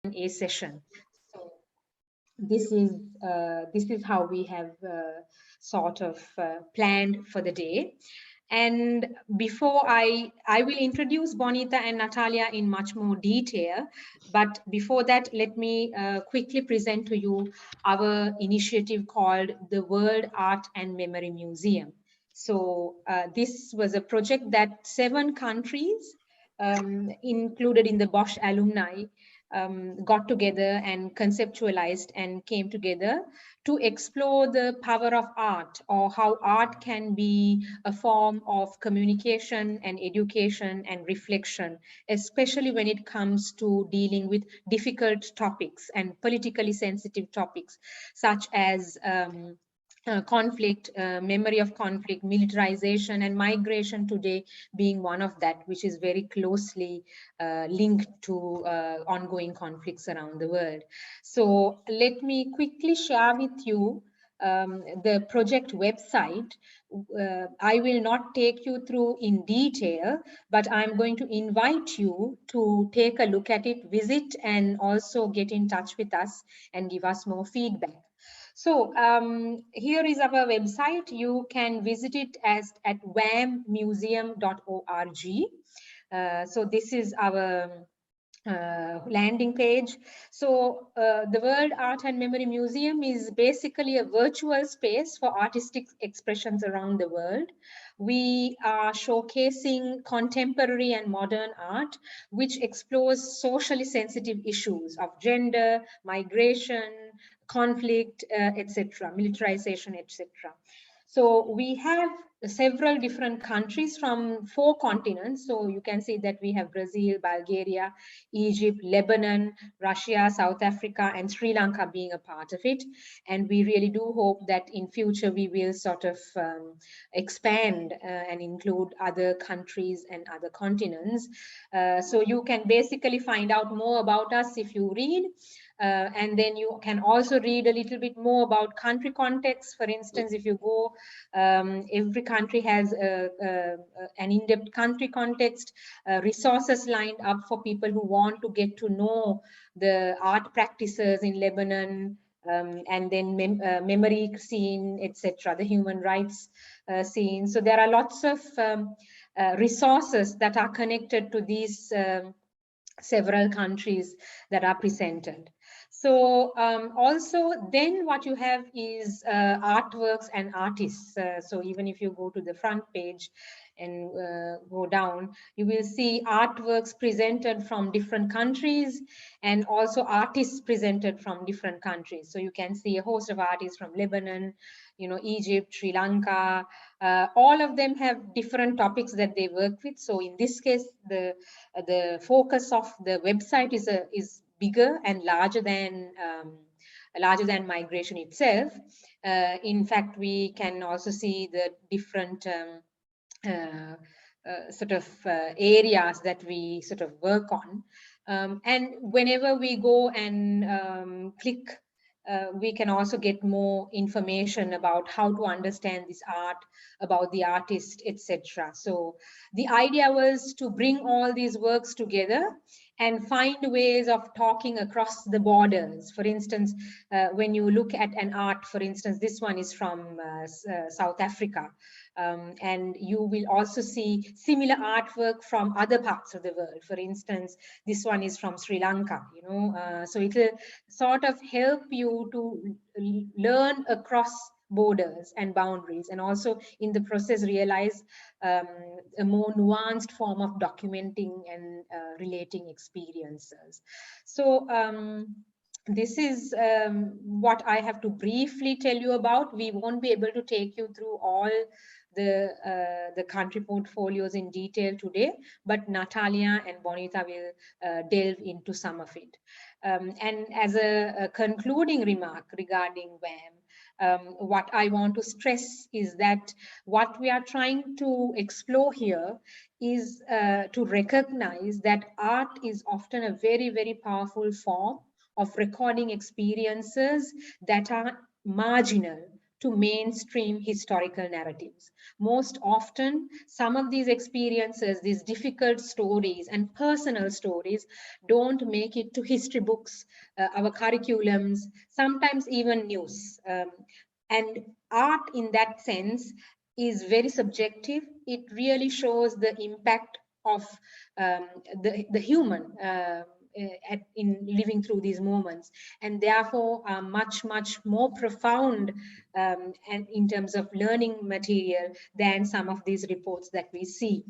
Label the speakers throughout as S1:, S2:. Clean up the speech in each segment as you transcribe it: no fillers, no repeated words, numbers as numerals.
S1: A session. So this is how we have sort of planned for the day. And before I will introduce Bonita and Natalia in much more detail, but before that, let me quickly present to you our initiative called the World Art and Memory Museum. So this was a project that 7 countries included in the Bosch Alumni got together and conceptualized and came together to explore the power of art, or how art can be a form of communication and education and reflection, especially when it comes to dealing with difficult topics and politically sensitive topics, such as conflict, memory of conflict, militarization, and migration today being one of that, which is very closely linked to ongoing conflicts around the world. So let me quickly share with you the project website. I will not take you through in detail, but I'm going to invite you to take a look at it, visit, and also get in touch with us and give us more feedback. So here is our website. You can visit it at wammuseum.org. So this is our landing page. So the World Art and Memory Museum is basically a virtual space for artistic expressions around the world. We are showcasing contemporary and modern art, which explores socially sensitive issues of gender, migration, conflict, etc., militarization, etc. So we have several different countries from 4 continents. So you can see that we have Brazil, Bulgaria, Egypt, Lebanon, Russia, South Africa, and Sri Lanka being a part of it. And we really do hope that in future we will sort of expand and include other countries and other continents. So you can basically find out more about us if you read. And then you can also read a little bit more about country context. For instance, if you go, every country has an in-depth country context, resources lined up for people who want to get to know the art practices in Lebanon, and then memory scene, etc., the human rights scene. So there are lots of resources that are connected to these several countries that are presented. So also then what you have is artworks and artists. So even if you go to the front page and go down, you will see artworks presented from different countries and also artists presented from different countries. So you can see a host of artists from Lebanon, Egypt, Sri Lanka. All of them have different topics that they work with. So in this case, the focus of the website is bigger and larger than migration itself. In fact, we can also see the different sort of areas that we sort of work on. And whenever we go and click, we can also get more information about how to understand this art, about the artist, etc. So the idea was to bring all these works together and find ways of talking across the borders. For instance, when you look at an art, for instance, this one is from South Africa. And you will also see similar artwork from other parts of the world. For instance, this one is from Sri Lanka, so it will sort of help you to learn across borders and boundaries, and also in the process realize a more nuanced form of documenting and relating experiences. So this is what I have to briefly tell you about. We won't be able to take you through all the country portfolios in detail today, but Natalia and Bonita will delve into some of it. And as a concluding remark regarding WAM, what I want to stress is that what we are trying to explore here is to recognize that art is often a very, very powerful form of recording experiences that are marginal to mainstream historical narratives. Most often, some of these experiences, these difficult stories and personal stories don't make it to history books, our curriculums, sometimes even news. And art in that sense is very subjective. It really shows the impact of the human in living through these moments, and therefore are much more profound and in terms of learning material than some of these reports that we see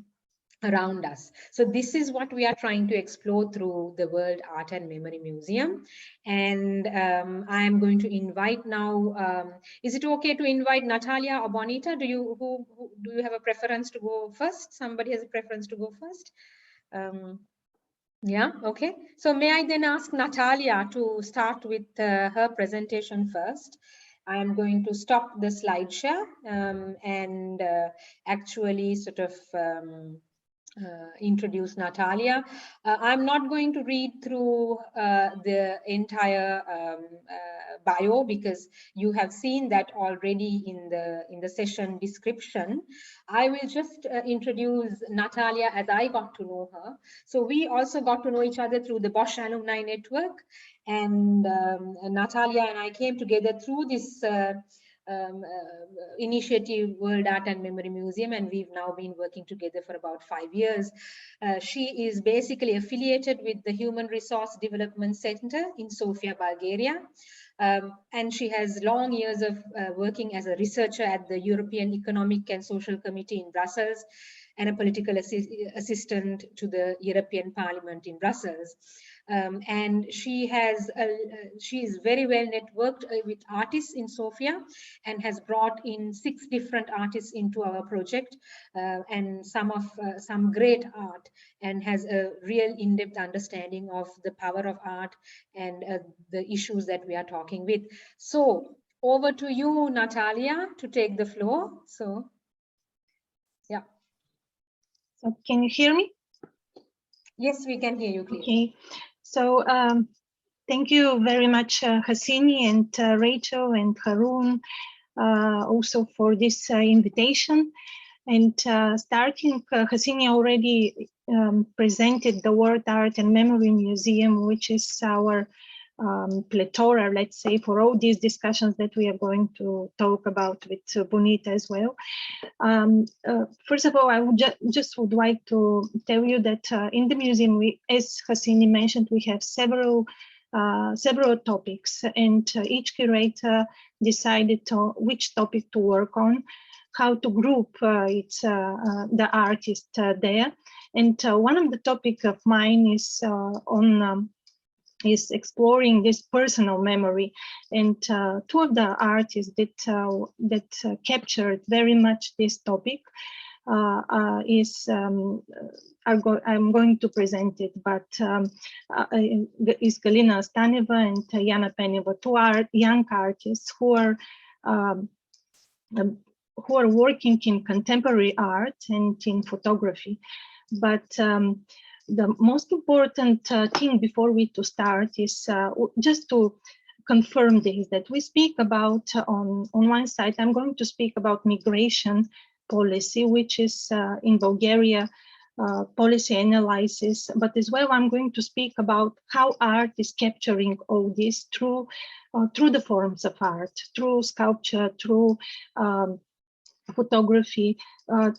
S1: around us. So this is what we are trying to explore through the World Art and Memory Museum. And I am going to invite now, is it okay to invite Natalia or Bonita? Do you have a preference to go first? Somebody has a preference to go first? Yeah, okay. So may I then ask Natalia to start with her presentation first. I am going to stop the slide share and actually sort of introduce Natalia. I'm not going to read through the entire bio because you have seen that already in the session description. I will just introduce Natalia as I got to know her. So we also got to know each other through the Bosch Alumni Network, and Natalia and I came together through this initiative, World Art and Memory Museum, and we've now been working together for about 5 years. She is basically affiliated with the Human Resource Development Center in Sofia, Bulgaria. And she has long years of working as a researcher at the European Economic and Social Committee in Brussels and a political assistant to the European Parliament in Brussels. And she is very well networked with artists in Sofia and has brought in 6 different artists into our project and some great art, and has a real in-depth understanding of the power of art and the issues that we are talking with. So over to you, Natalia, to take the floor. So, yeah.
S2: So can you hear me?
S1: Yes, we can hear you clearly.
S2: Okay. So thank you very much, Hasini and Rachel and Harun, also for this invitation. And starting, Hasini already presented the World Art and Memory Museum, which is our plethora, let's say, for all these discussions that we are going to talk about with Bonita as well. First of all, I would just would like to tell you that in the museum, as Hasini mentioned, we have several topics, and each curator decided which topic to work on, how to group the artist there. And one of the topics of mine is exploring this personal memory, and 2 of the artists that captured very much this topic I'm going to present it, but is Galina Staneva and Yana Peneva, 2 young artists who are working in contemporary art and in photography. But the most important thing before we to start is just to confirm this, that we speak about on one side, I'm going to speak about migration policy, which is in Bulgaria, policy analysis, but as well I'm going to speak about how art is capturing all this through the forms of art, through sculpture, through photography,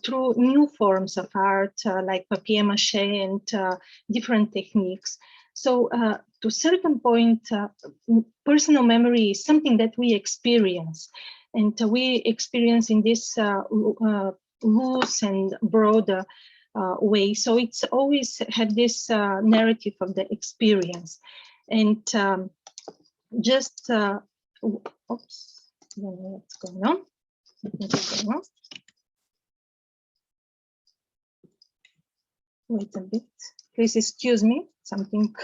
S2: through new forms of art like papier-mâché and different techniques. So to a certain point, personal memory is something that we experience, and we experience in this loose and broader way. So it's always had this narrative of the experience. And just, oops, what's going on? Wait a bit, please excuse me, something.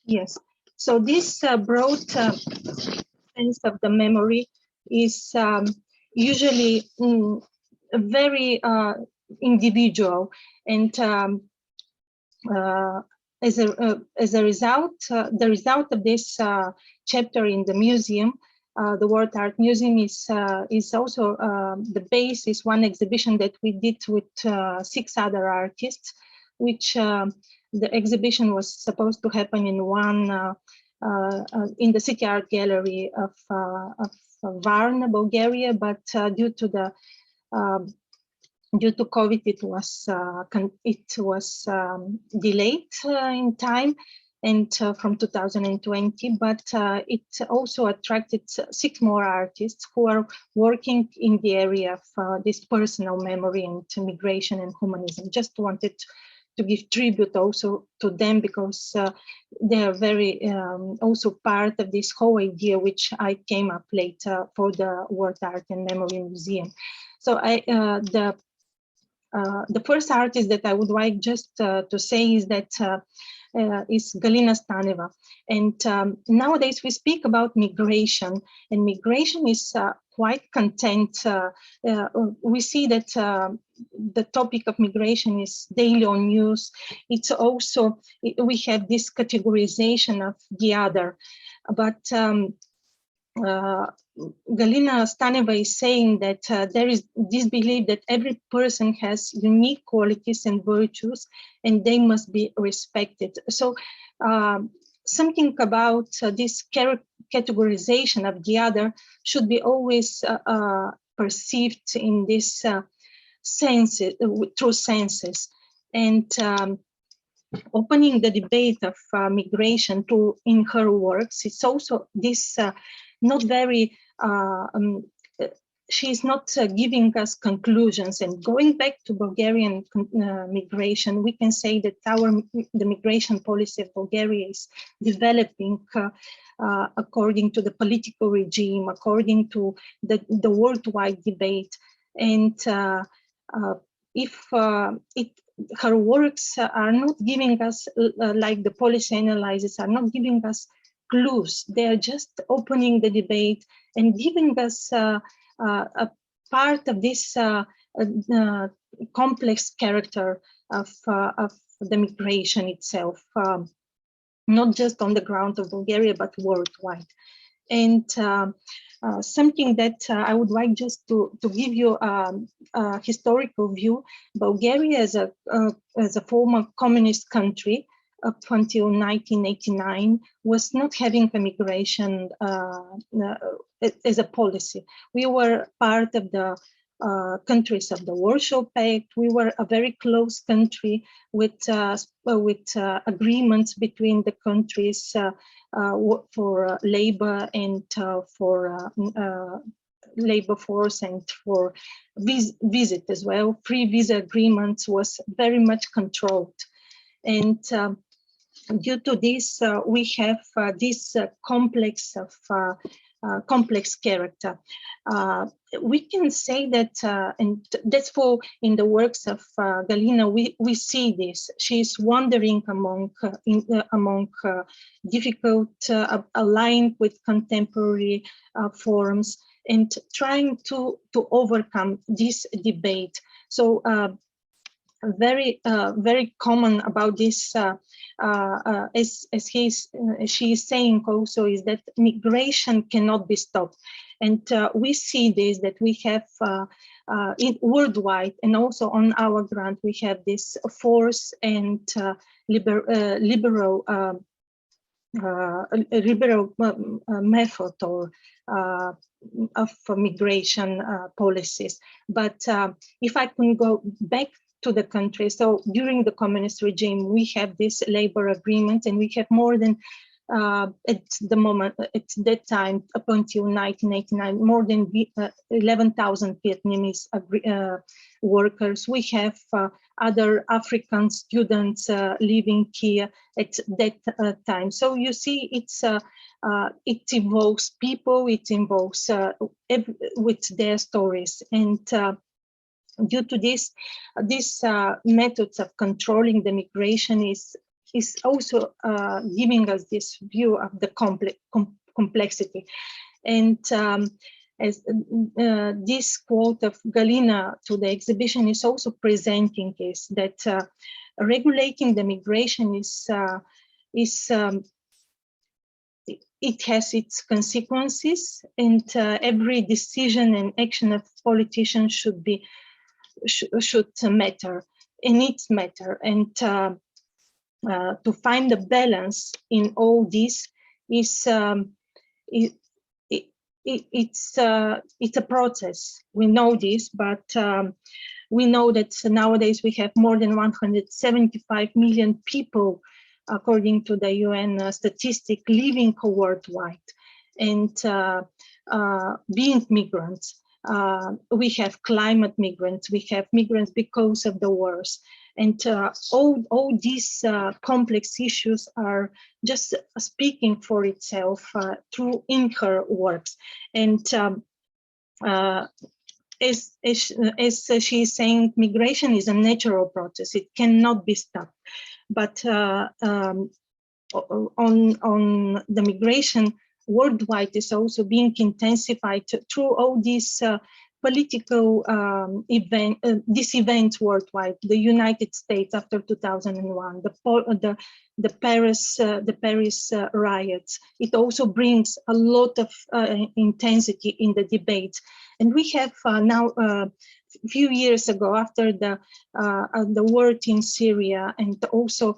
S2: Yes, so this broad sense of the memory is usually very individual, and as a result, the result of this chapter in the museum, the World Art Museum is also the base is one exhibition that we did with 6 other artists, which the exhibition was supposed to happen in in the City Art Gallery of Varna, Bulgaria, but due to COVID, it was delayed in time, and from 2020. But it also attracted 6 more artists who are working in the area of this personal memory and migration and humanism. Just wanted to give tribute also to them, because they are very also part of this whole idea, which I came up later for the World Art and Memory Museum. So the first artist that I would like just to say is that is Galina Staneva. And nowadays we speak about migration, and migration is quite content. We see that the topic of migration is daily on news. It's also, we have this categorization of the other, but Galina Staneva is saying that there is this belief that every person has unique qualities and virtues, and they must be respected. So something about this categorization of the other should be always perceived in this senses, through senses. And opening the debate of migration in her works, it's also this not very, she's not giving us conclusions. And going back to Bulgarian migration, we can say that the migration policy of Bulgaria is developing according to the political regime, according to the worldwide debate. And if her works are not giving us, like the policy analysis, are not giving us clues. They are just opening the debate and giving us a part of this complex character of the migration itself, not just on the ground of Bulgaria, but worldwide. And something that I would like just to give you a historical view. Bulgaria as a former communist country up until 1989 was not having immigration as a policy. We were part of the countries of the Warsaw Pact. We were a very close country with agreements between the countries for labor and for labor force and for visit as well. Free visa agreements was very much controlled. And due to this, we have this complex character. We can say that, and that's for in the works of Galina, we see this. She's wandering among difficult, aligned with contemporary forms, and trying to overcome this debate. So very common about this, as she is saying also, is that migration cannot be stopped. And we see this, that we have worldwide and also on our ground, we have this force and liberal method or of migration policies. But if I can go back to the country, so during the communist regime, we have this labor agreement, and we have more than at that time, up until 1989, more than 11,000 Vietnamese workers. We have other African students living here at that time. So you see, it involves people, it involves with their stories. And due to this, these methods of controlling the migration is also giving us this view of the complexity. And as this quote of Galina to the exhibition is also presenting is that regulating the migration it has its consequences, and every decision and action of politicians should matter, and needs matter. And to find a balance in all this is it's a process. We know this, but we know that nowadays we have more than 175 million people, according to the UN statistic, living worldwide, and being migrants. We have climate migrants, we have migrants because of the wars, and all these complex issues are just speaking for itself in her works. And as she is saying, migration is a natural process; it cannot be stopped. But on the migration worldwide is also being intensified through all these political these events worldwide. The United States after 2001, the Paris riots. It also brings a lot of intensity in the debate. And we have now a few years ago, after the war in Syria, and also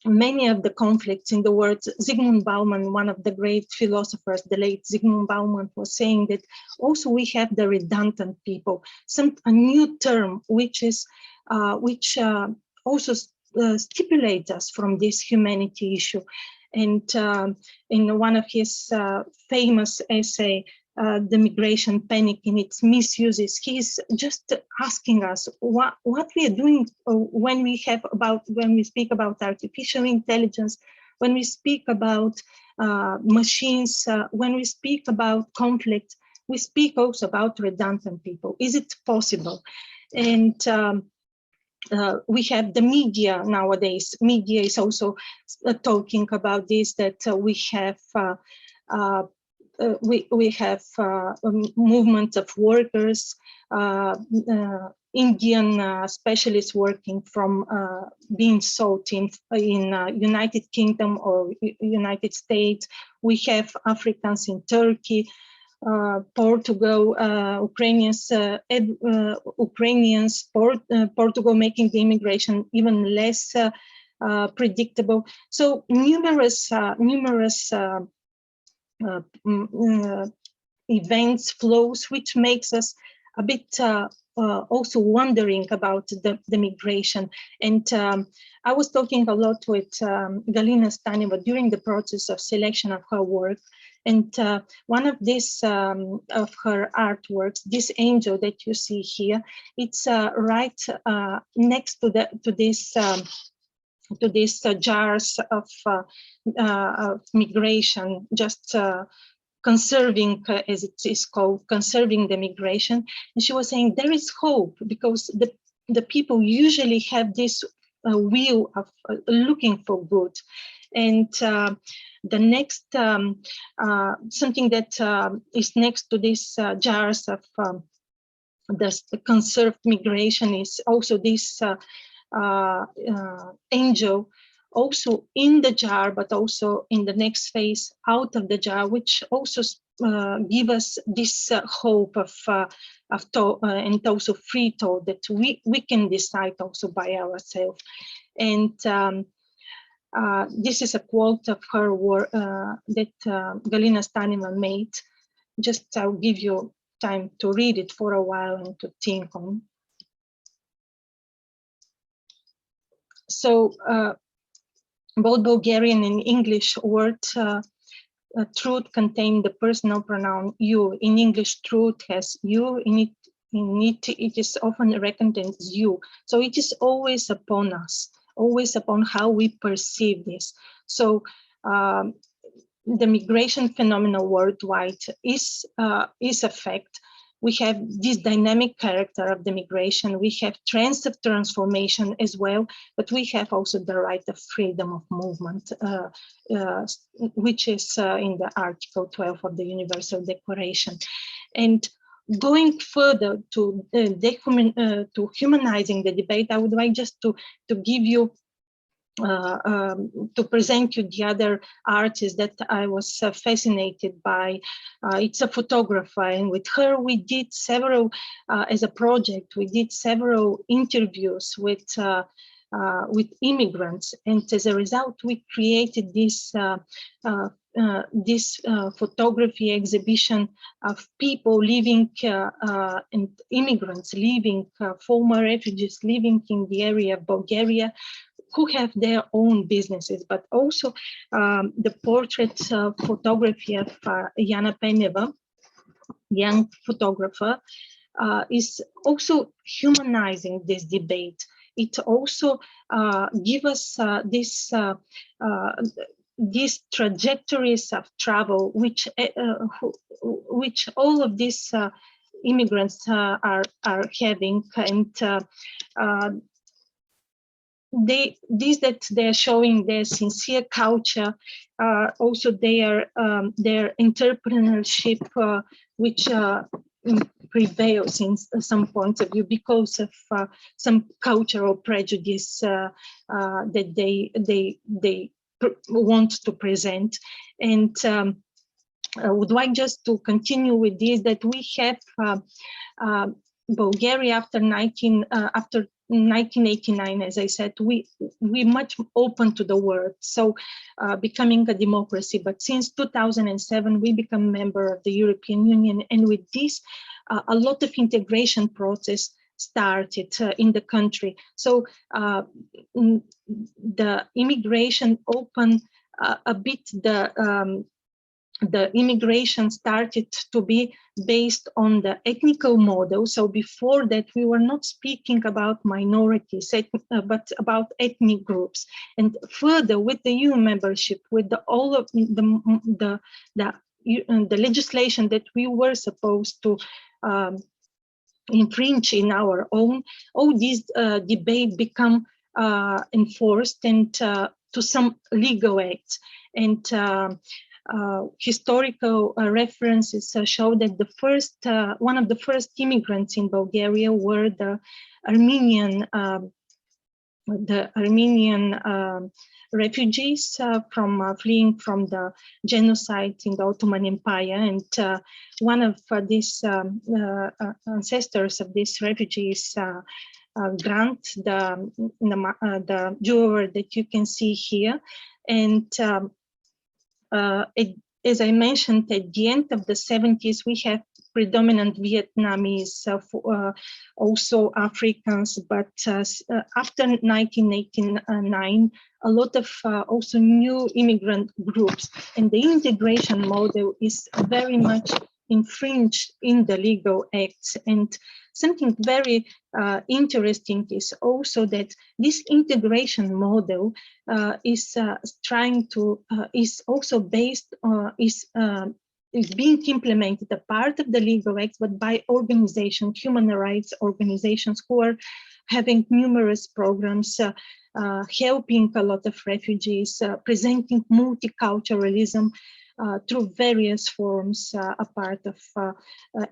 S2: many of the conflicts in the world, Zygmunt Bauman, one of the great philosophers, the late Zygmunt Bauman, was saying that also we have the redundant people, a new term which also stipulates us from this humanity issue. And in one of his famous essay, The Migration Panic in its Misuses, he's just asking us what we are doing when we speak about artificial intelligence, when we speak about machines, when we speak about conflict, we speak also about redundant people. Is it possible? And we have the media nowadays. Media is also talking about this, that we have movement of workers, Indian specialists working from being sought in United Kingdom or United States. We have Africans in Turkey, Portugal, Portugal making the immigration even less predictable. So numerous events, flows, which makes us a bit also wondering about the migration. And I was talking a lot with Galina Staneva during the process of selection of her work. And one of these of her artworks, this angel that you see here, it's right next to these jars of migration, just conserving, as it is called, conserving the migration. And she was saying there is hope, because the people usually have this will of looking for good. And the next, something that is next to these jars of the conserved migration is also this angel, also in the jar, but also in the next phase out of the jar, which also give us this hope of and also free thought that we can decide also by ourselves. And this is a quote of her work that Galina Staneva made. Just I'll give you time to read it for a while and to think on. So both Bulgarian and English word truth contain the personal pronoun you. In English, truth has you. In it is often reckoned as you. So it is always upon us, always upon how we perceive this. So the migration phenomenon worldwide is a fact. We have this dynamic character of the migration. We have trends of transformation as well, but we have also the right of freedom of movement, which is in the Article 12 of the Universal Declaration. And going further to to humanizing the debate, I would like just to give you to present you the other artist that I was fascinated by. It's a photographer, and with her we did several, as a project, we did several interviews with immigrants, and as a result we created this photography exhibition of people living and immigrants living, former refugees living in the area of Bulgaria, who have their own businesses, but also the portrait photography of Yana Peneva, young photographer, is also humanizing this debate. It also gives us these trajectories of travel, which all of these immigrants are having, and that they're showing their sincere culture, also their entrepreneurship, which prevails in some points of view because of some cultural prejudice that they want to present. And I would like just to continue with this, that we have Bulgaria after 1989, as I said, we much open to the world, so becoming a democracy. But since 2007, we become a member of the European Union, and with this, a lot of integration process started in the country. So the immigration opened a bit the immigration started to be based on the ethnical model. So before that, we were not speaking about minorities, but about ethnic groups. And further, with the EU membership, with all of the legislation that we were supposed to infringe in our own, all these debate become enforced and to some legal acts. And historical references show that the first, one of the first immigrants in Bulgaria were the Armenian refugees from fleeing from the genocide in the Ottoman Empire. And one of these ancestors of these refugees, Grant, the jeweler that you can see here. And as I mentioned, at the end of the 70s, we have predominant Vietnamese, also Africans, but after 1989, a lot of also new immigrant groups, and the integration model is very much infringed in the legal acts. And something very interesting is also that this integration model is trying to, is also based, is being implemented, a part of the legal acts, but by organizations, human rights organizations, who are having numerous programs, helping a lot of refugees, presenting multiculturalism through various forms, a part of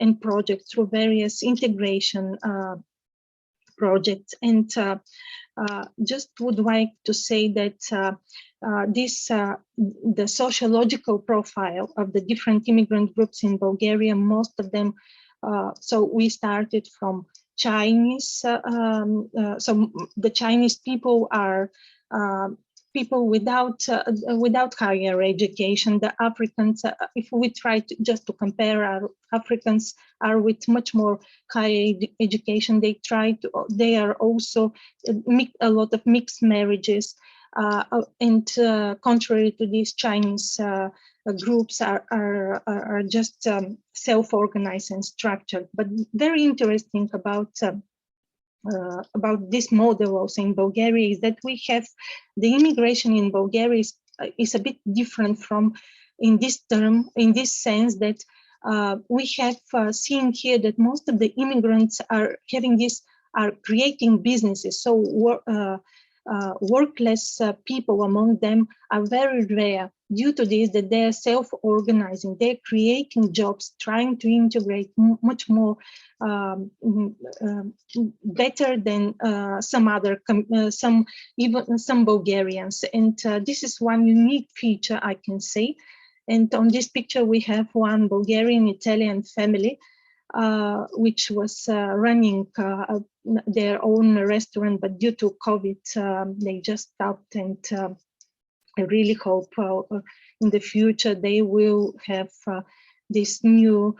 S2: and projects, through various integration projects. And just would like to say that the sociological profile of the different immigrant groups in Bulgaria, most of them, so we started from Chinese, so the Chinese people are people without higher education. The Africans, if we try to just to compare, our Africans are with much more higher education. They are also a lot of mixed marriages, and contrary to these, Chinese groups are just self-organized and structured. But very interesting about this model also in Bulgaria is that we have the immigration in Bulgaria is a bit different from in this sense that we have seen here that most of the immigrants are creating businesses. So workless people among them are very rare. due to this, that they're self-organizing, they're creating jobs, trying to integrate much more better than even some Bulgarians. And this is one unique feature, I can say. And on this picture, we have one Bulgarian-Italian family, which was running their own restaurant, but due to COVID, they just stopped. And I really hope in the future they will have this new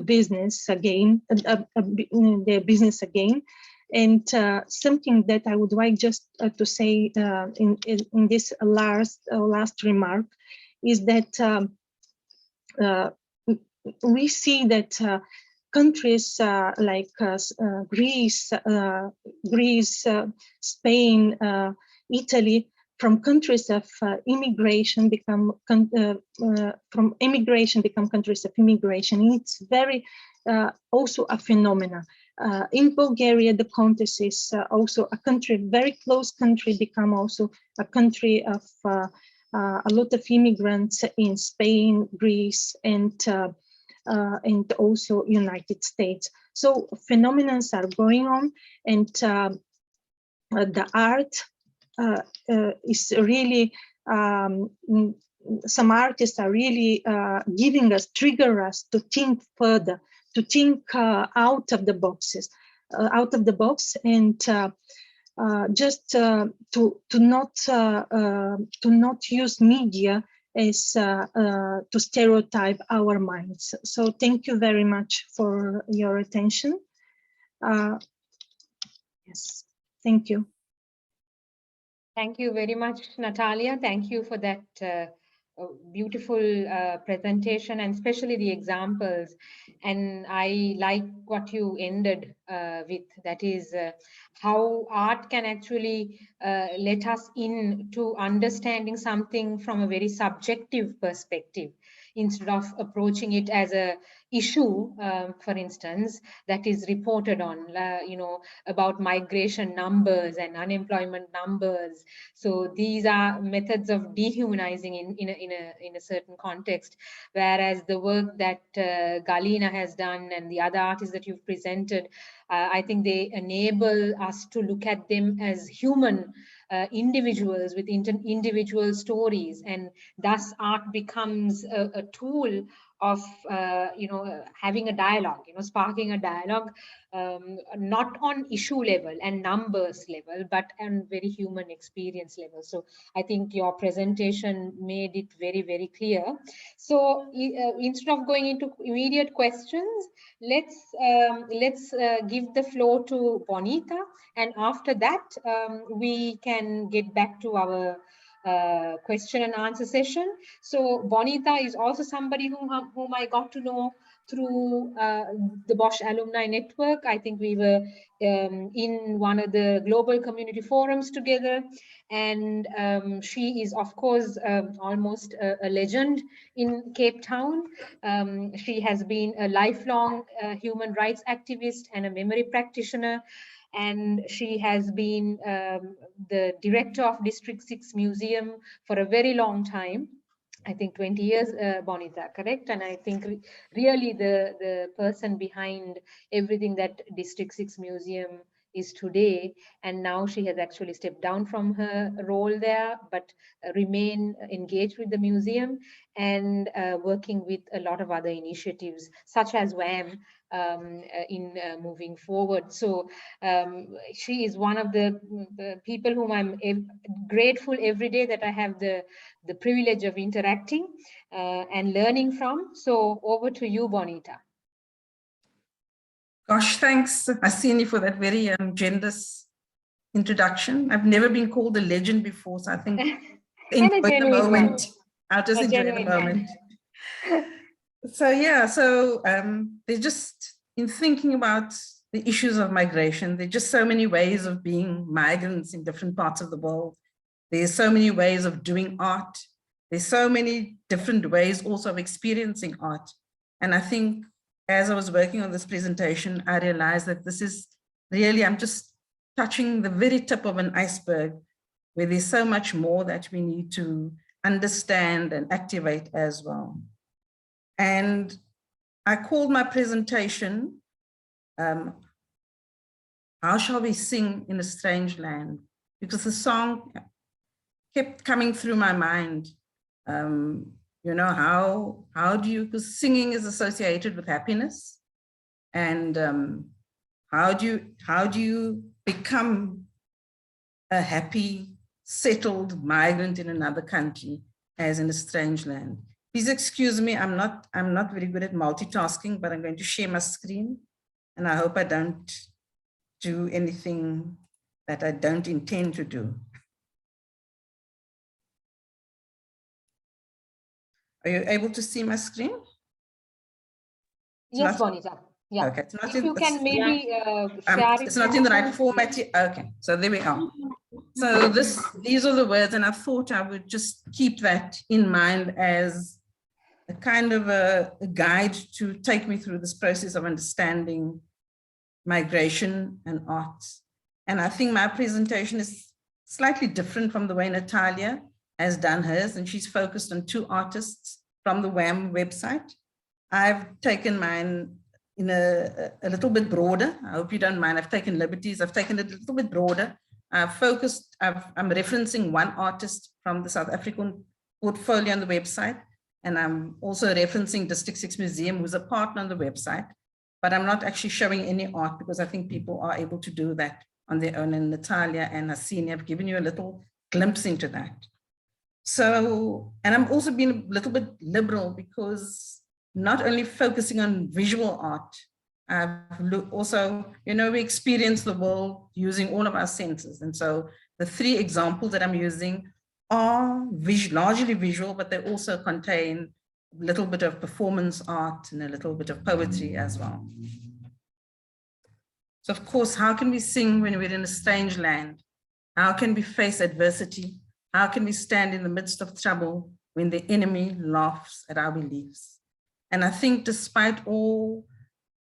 S2: business again, their business again. And something that I would like just to say in this last remark is that we see that countries like Greece, Spain, Italy, from countries of immigration become countries of immigration. And it's very also a phenomena. In Bulgaria, the context is also a country, very close country, become also a country of a lot of immigrants in Spain, Greece, and also United States. So phenomena are going on, and the art is really, some artists are really giving us, trigger us to think further, to think out of the boxes, and just to not use media as to stereotype our minds. So thank you very much for your attention. Yes, thank you.
S1: Thank you very much, Natalia. Thank you for that beautiful presentation, and especially the examples. And I like what you ended with, that is how art can actually let us in to understanding something from a very subjective perspective, instead of approaching it as a issue, for instance, that is reported on, about migration numbers and unemployment numbers. So these are methods of dehumanizing in a certain context, whereas the work that Galina has done and the other artists that you've presented, I think they enable us to look at them as human individuals with individual stories, and thus art becomes a tool of having a dialogue, sparking a dialogue, not on issue level and numbers level, but on very human experience level. So I think your presentation made it very, very clear. So instead of going into immediate questions, let's give the floor to Bonita, and after that we can get back to our question and answer session. So Bonita is also somebody whom I got to know through the Bosch Alumni Network. I think we were in one of the global community forums together, and she is, of course, almost a legend in Cape Town. She has been a lifelong human rights activist and a memory practitioner, and she has been the director of District 6 Museum for a very long time. I think 20 years, Bonita, correct? And I think really the person behind everything that District 6 Museum is today, and now she has actually stepped down from her role there, but remain engaged with the museum and working with a lot of other initiatives, such as WAM, in moving forward. So she is one of the people whom I'm grateful every day that I have the privilege of interacting and learning from. So over to you, Bonita.
S3: Gosh, thanks, Hasini, for that very generous introduction. I've never been called a legend before, so I think enjoy the moment. I'll just enjoy the moment. So yeah, so there's just, in thinking about the issues of migration, there are just so many ways of being migrants in different parts of the world. There's so many ways of doing art. There's so many different ways also of experiencing art. And I think as I was working on this presentation, I realized that this is really, I'm just touching the very tip of an iceberg where there's so much more that we need to understand and activate as well. And I called my presentation, How Shall We Sing in a Strange Land? Because the song kept coming through my mind. You know, how do you, because singing is associated with happiness. And how do you become a happy, settled migrant in another country as in a strange land? Please excuse me, I'm not very good at multitasking, but I'm going to share my screen, and I hope I don't do anything that I don't intend to do. Are you able to see my screen?
S1: Yes, Bonita. Yeah.
S3: Okay. It's not
S1: if you can maybe share it.
S3: It's not in the right format yet. Okay, so there we are. So these are the words, and I thought I would just keep that in mind as a kind of a guide to take me through this process of understanding migration and art. And I think my presentation is slightly different from the way Natalia has done hers, and she's focused on two artists from the WAM website. I've taken mine in a little bit broader. I hope you don't mind. I've taken liberties. I've taken it a little bit broader. I'm referencing one artist from the South African portfolio on the website. And I'm also referencing District 6 Museum, who's a partner on the website. But I'm not actually showing any art because I think people are able to do that on their own. And Natalia and Hasini have given you a little glimpse into that. So, and I'm also being a little bit liberal because not only focusing on visual art, also, you know, we experience the world using all of our senses. And so the three examples that I'm using are largely visual, but they also contain a little bit of performance art and a little bit of poetry as well. So of course, how can we sing when we're in a strange land? How can we face adversity? How can we stand in the midst of trouble when the enemy laughs at our beliefs? And I think despite all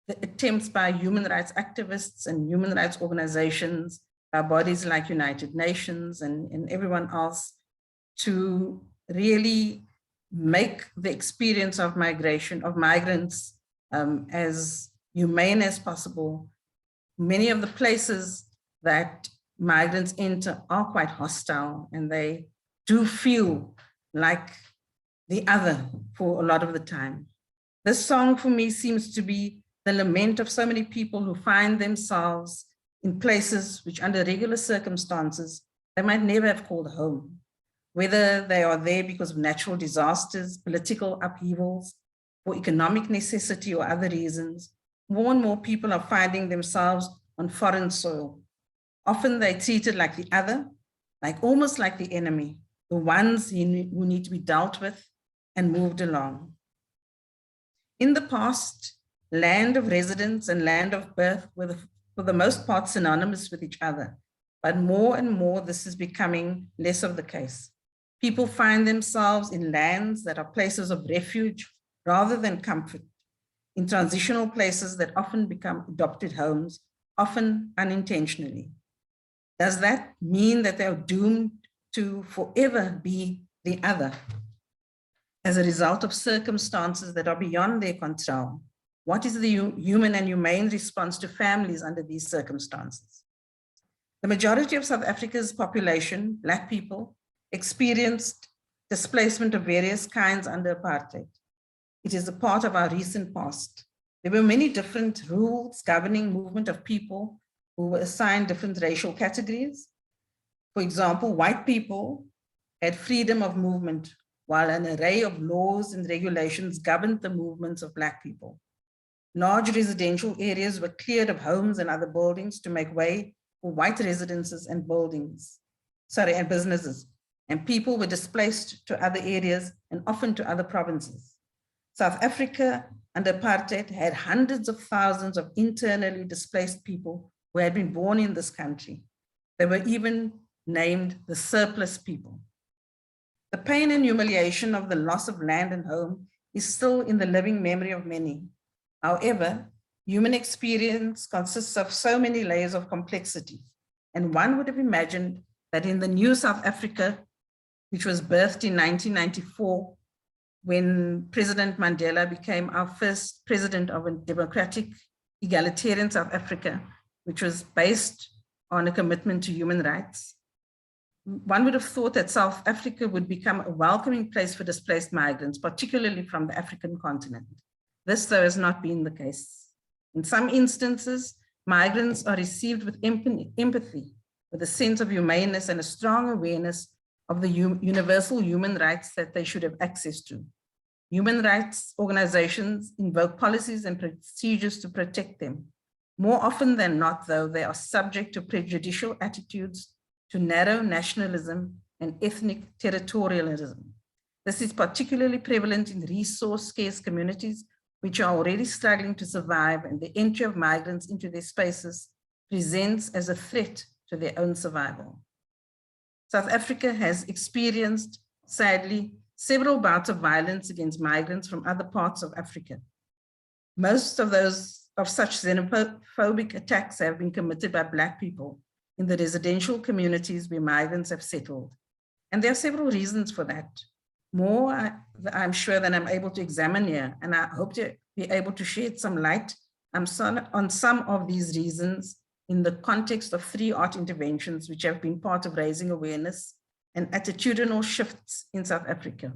S3: the attempts by human rights activists and human rights organizations, by bodies like United Nations and everyone else, to really make the experience of migration, of migrants, as humane as possible, many of the places that migrants enter are quite hostile, and they do feel like the other for a lot of the time. This song for me seems to be the lament of so many people who find themselves in places which under regular circumstances, they might never have called home. Whether they are there because of natural disasters, political upheavals, or economic necessity or other reasons, more and more people are finding themselves on foreign soil. Often they're treated like the other, almost like the enemy, the ones who need to be dealt with and moved along. In the past, land of residence and land of birth were for the most part synonymous with each other, but more and more this is becoming less of the case. People find themselves in lands that are places of refuge rather than comfort, in transitional places that often become adopted homes, often unintentionally. Does that mean that they are doomed to forever be the other as a result of circumstances that are beyond their control? What is the human and humane response to families under these circumstances? The majority of South Africa's population, Black people, experienced displacement of various kinds under apartheid. It is a part of our recent past. There were many different rules governing movement of people who were assigned different racial categories. For example, white people had freedom of movement, while an array of laws and regulations governed the movements of Black people. Large residential areas were cleared of homes and other buildings to make way for white residences and businesses. And people were displaced to other areas and often to other provinces. South Africa under apartheid had hundreds of thousands of internally displaced people who had been born in this country. They were even named the surplus people. The pain and humiliation of the loss of land and home is still in the living memory of many. However, human experience consists of so many layers of complexity, and one would have imagined that in the new South Africa, which was birthed in 1994, when President Mandela became our first president of a democratic, egalitarian South Africa, which was based on a commitment to human rights, one would have thought that South Africa would become a welcoming place for displaced migrants, particularly from the African continent. This, though, has not been the case. In some instances, migrants are received with empathy, with a sense of humaneness and a strong awareness of the universal human rights that they should have access to. Human rights organizations invoke policies and procedures to protect them. More often than not, though, they are subject to prejudicial attitudes, to narrow nationalism and ethnic territorialism. This is particularly prevalent in resource-scarce communities, which are already struggling to survive, and the entry of migrants into their spaces presents as a threat to their own survival. South Africa has experienced, sadly, several bouts of violence against migrants from other parts of Africa. Most of such xenophobic attacks have been committed by Black people in the residential communities where migrants have settled. And there are several reasons for that. More, I'm sure, than I'm able to examine here, and I hope to be able to shed some light on some of these reasons in the context of 3 art interventions which have been part of raising awareness and attitudinal shifts in South Africa.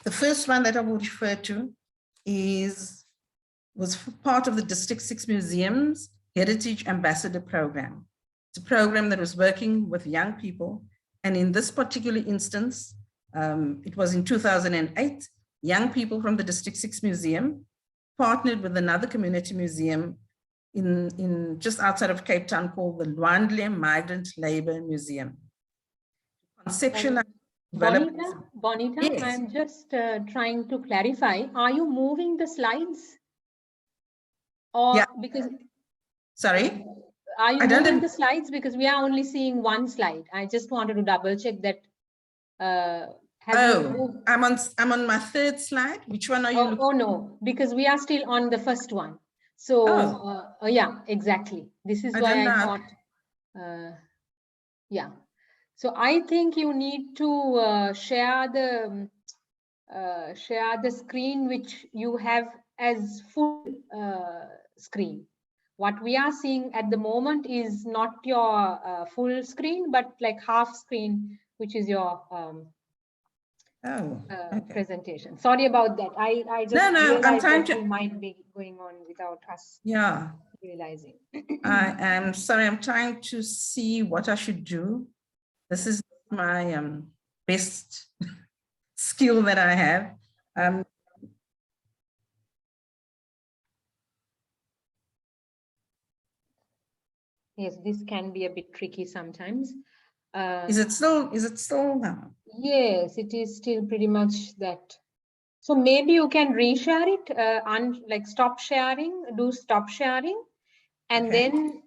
S3: The first one that I will refer to was part of the District 6 Museum's Heritage Ambassador Program. It's a program that was working with young people, and in this particular instance, it was in 2008, young people from the District 6 Museum partnered with another community museum in just outside of Cape Town called the Luan Migrant Labor Museum. Conceptual
S1: Bonita, yes. I'm just trying to clarify. Are you moving the slides? Or
S3: yeah.
S1: Because
S3: sorry?
S1: Are you moving the slides? Because we are only seeing one slide. I just wanted to double check that.
S3: I'm on my 3rd slide. Which one are you looking?
S1: Oh no, because we are still on the first one. So yeah, exactly. This is why I thought. Yeah. So I think you need to share the screen which you have as full screen. What we are seeing at the moment is not your full screen, but like half screen, which is your presentation. Sorry about that. I just realized that you might be going on without us realizing.
S3: I am sorry. I'm trying to see what I should do. This is my best skill that I have.
S1: Yes, this can be a bit tricky sometimes.
S3: Is it still now?
S1: Yes, it is still pretty much that. So maybe you can reshare it, like stop sharing, do stop sharing, and then,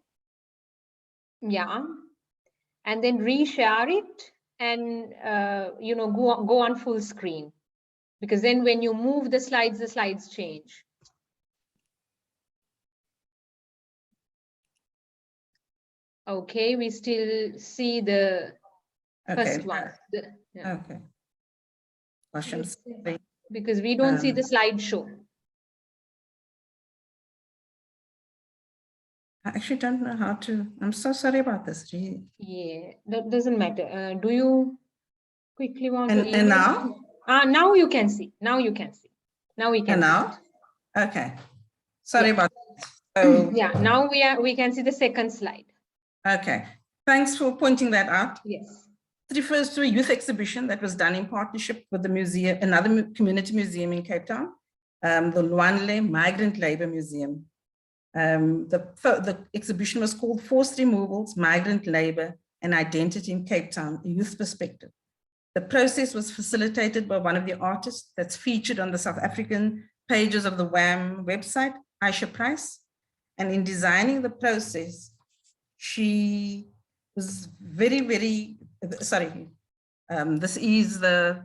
S1: and then reshare it and, go on full screen. Because then when you move the slides change. Okay, we still see the first one.
S3: Okay.
S1: Because we don't see the slideshow.
S3: I actually don't know how to. I'm so sorry about this.
S1: Yeah, that doesn't matter. Do you quickly want to?
S3: And now?
S1: Now you can see. Now you can see. Now we can.
S3: And now? Okay. Sorry about that. So,
S1: yeah. Now we can see the second slide.
S3: Okay. Thanks for pointing that out.
S1: Yes.
S3: It refers to a youth exhibition that was done in partnership with the museum, another community museum in Cape Town, the Luan Migrant Labor Museum. The exhibition was called Forced Removals, Migrant Labor and Identity in Cape Town, a Youth Perspective. The process was facilitated by one of the artists that's featured on the South African pages of the WAM website, Aisha Price. And in designing the process, she was very, very, sorry, this is the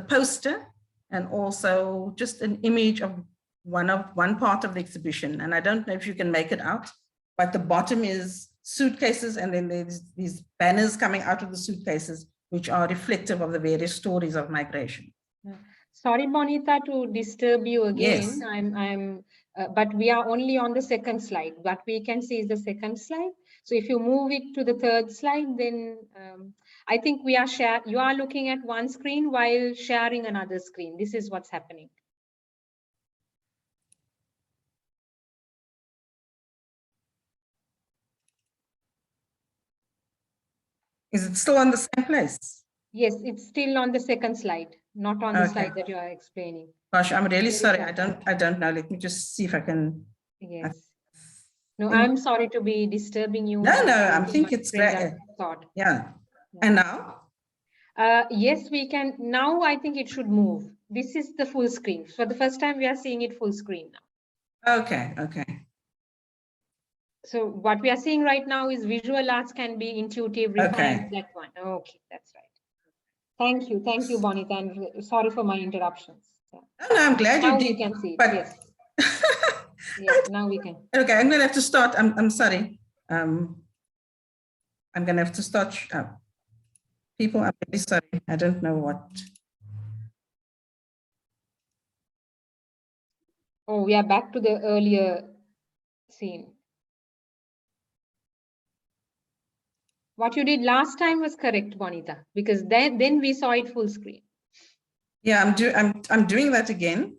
S3: poster and also just an image of one part of the exhibition. And I don't know if you can make it out, but the bottom is suitcases, and then there's these banners coming out of the suitcases, which are reflective of the various stories of migration.
S1: Sorry, Bonita, to disturb you again.
S3: Yes.
S1: But we are only on the second slide. What we can see is the second slide. So if you move it to the third slide, then I think you are looking at one screen while sharing another screen. This is what's happening.
S3: Is it still on the same place?
S1: Yes, it's still on the second slide, not on the slide that you are explaining.
S3: Gosh, I'm really sorry. I don't know. Let me just see if I can.
S1: Yes. No, I'm sorry to be disturbing you.
S3: No, I think it's great. Yeah. And now?
S1: Yes, we can. Now I think it should move. This is the full screen. For the first time, we are seeing it full screen now.
S3: Okay.
S1: So what we are seeing right now is visual arts can be intuitive, refined, that one. Okay, that's right. Thank you, Bonita, and sorry for my interruptions.
S3: No, I'm glad
S1: now
S3: you did.
S1: We can see it.
S3: But...
S1: Yes. Yes, now we can.
S3: Okay, I'm going to have to start. I'm sorry. I'm going to have to start. People, I'm really sorry. I don't know what.
S1: Oh, we are back to the earlier scene. What you did last time was correct, Bonita, because then we saw it full screen.
S3: Yeah, I'm doing that again.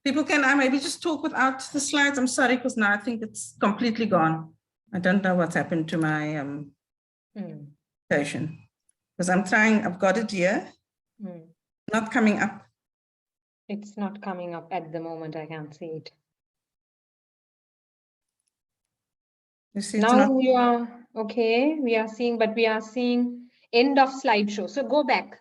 S3: People, can I maybe just talk without the slides? I'm sorry, because now I think it's completely gone. I don't know what's happened to my presentation. Because I'm trying, I've got it here. Not coming up.
S1: It's not coming up at the moment. I can't see it.
S3: You see,
S1: now you are okay. We are seeing, but we are seeing end of slideshow. So go back.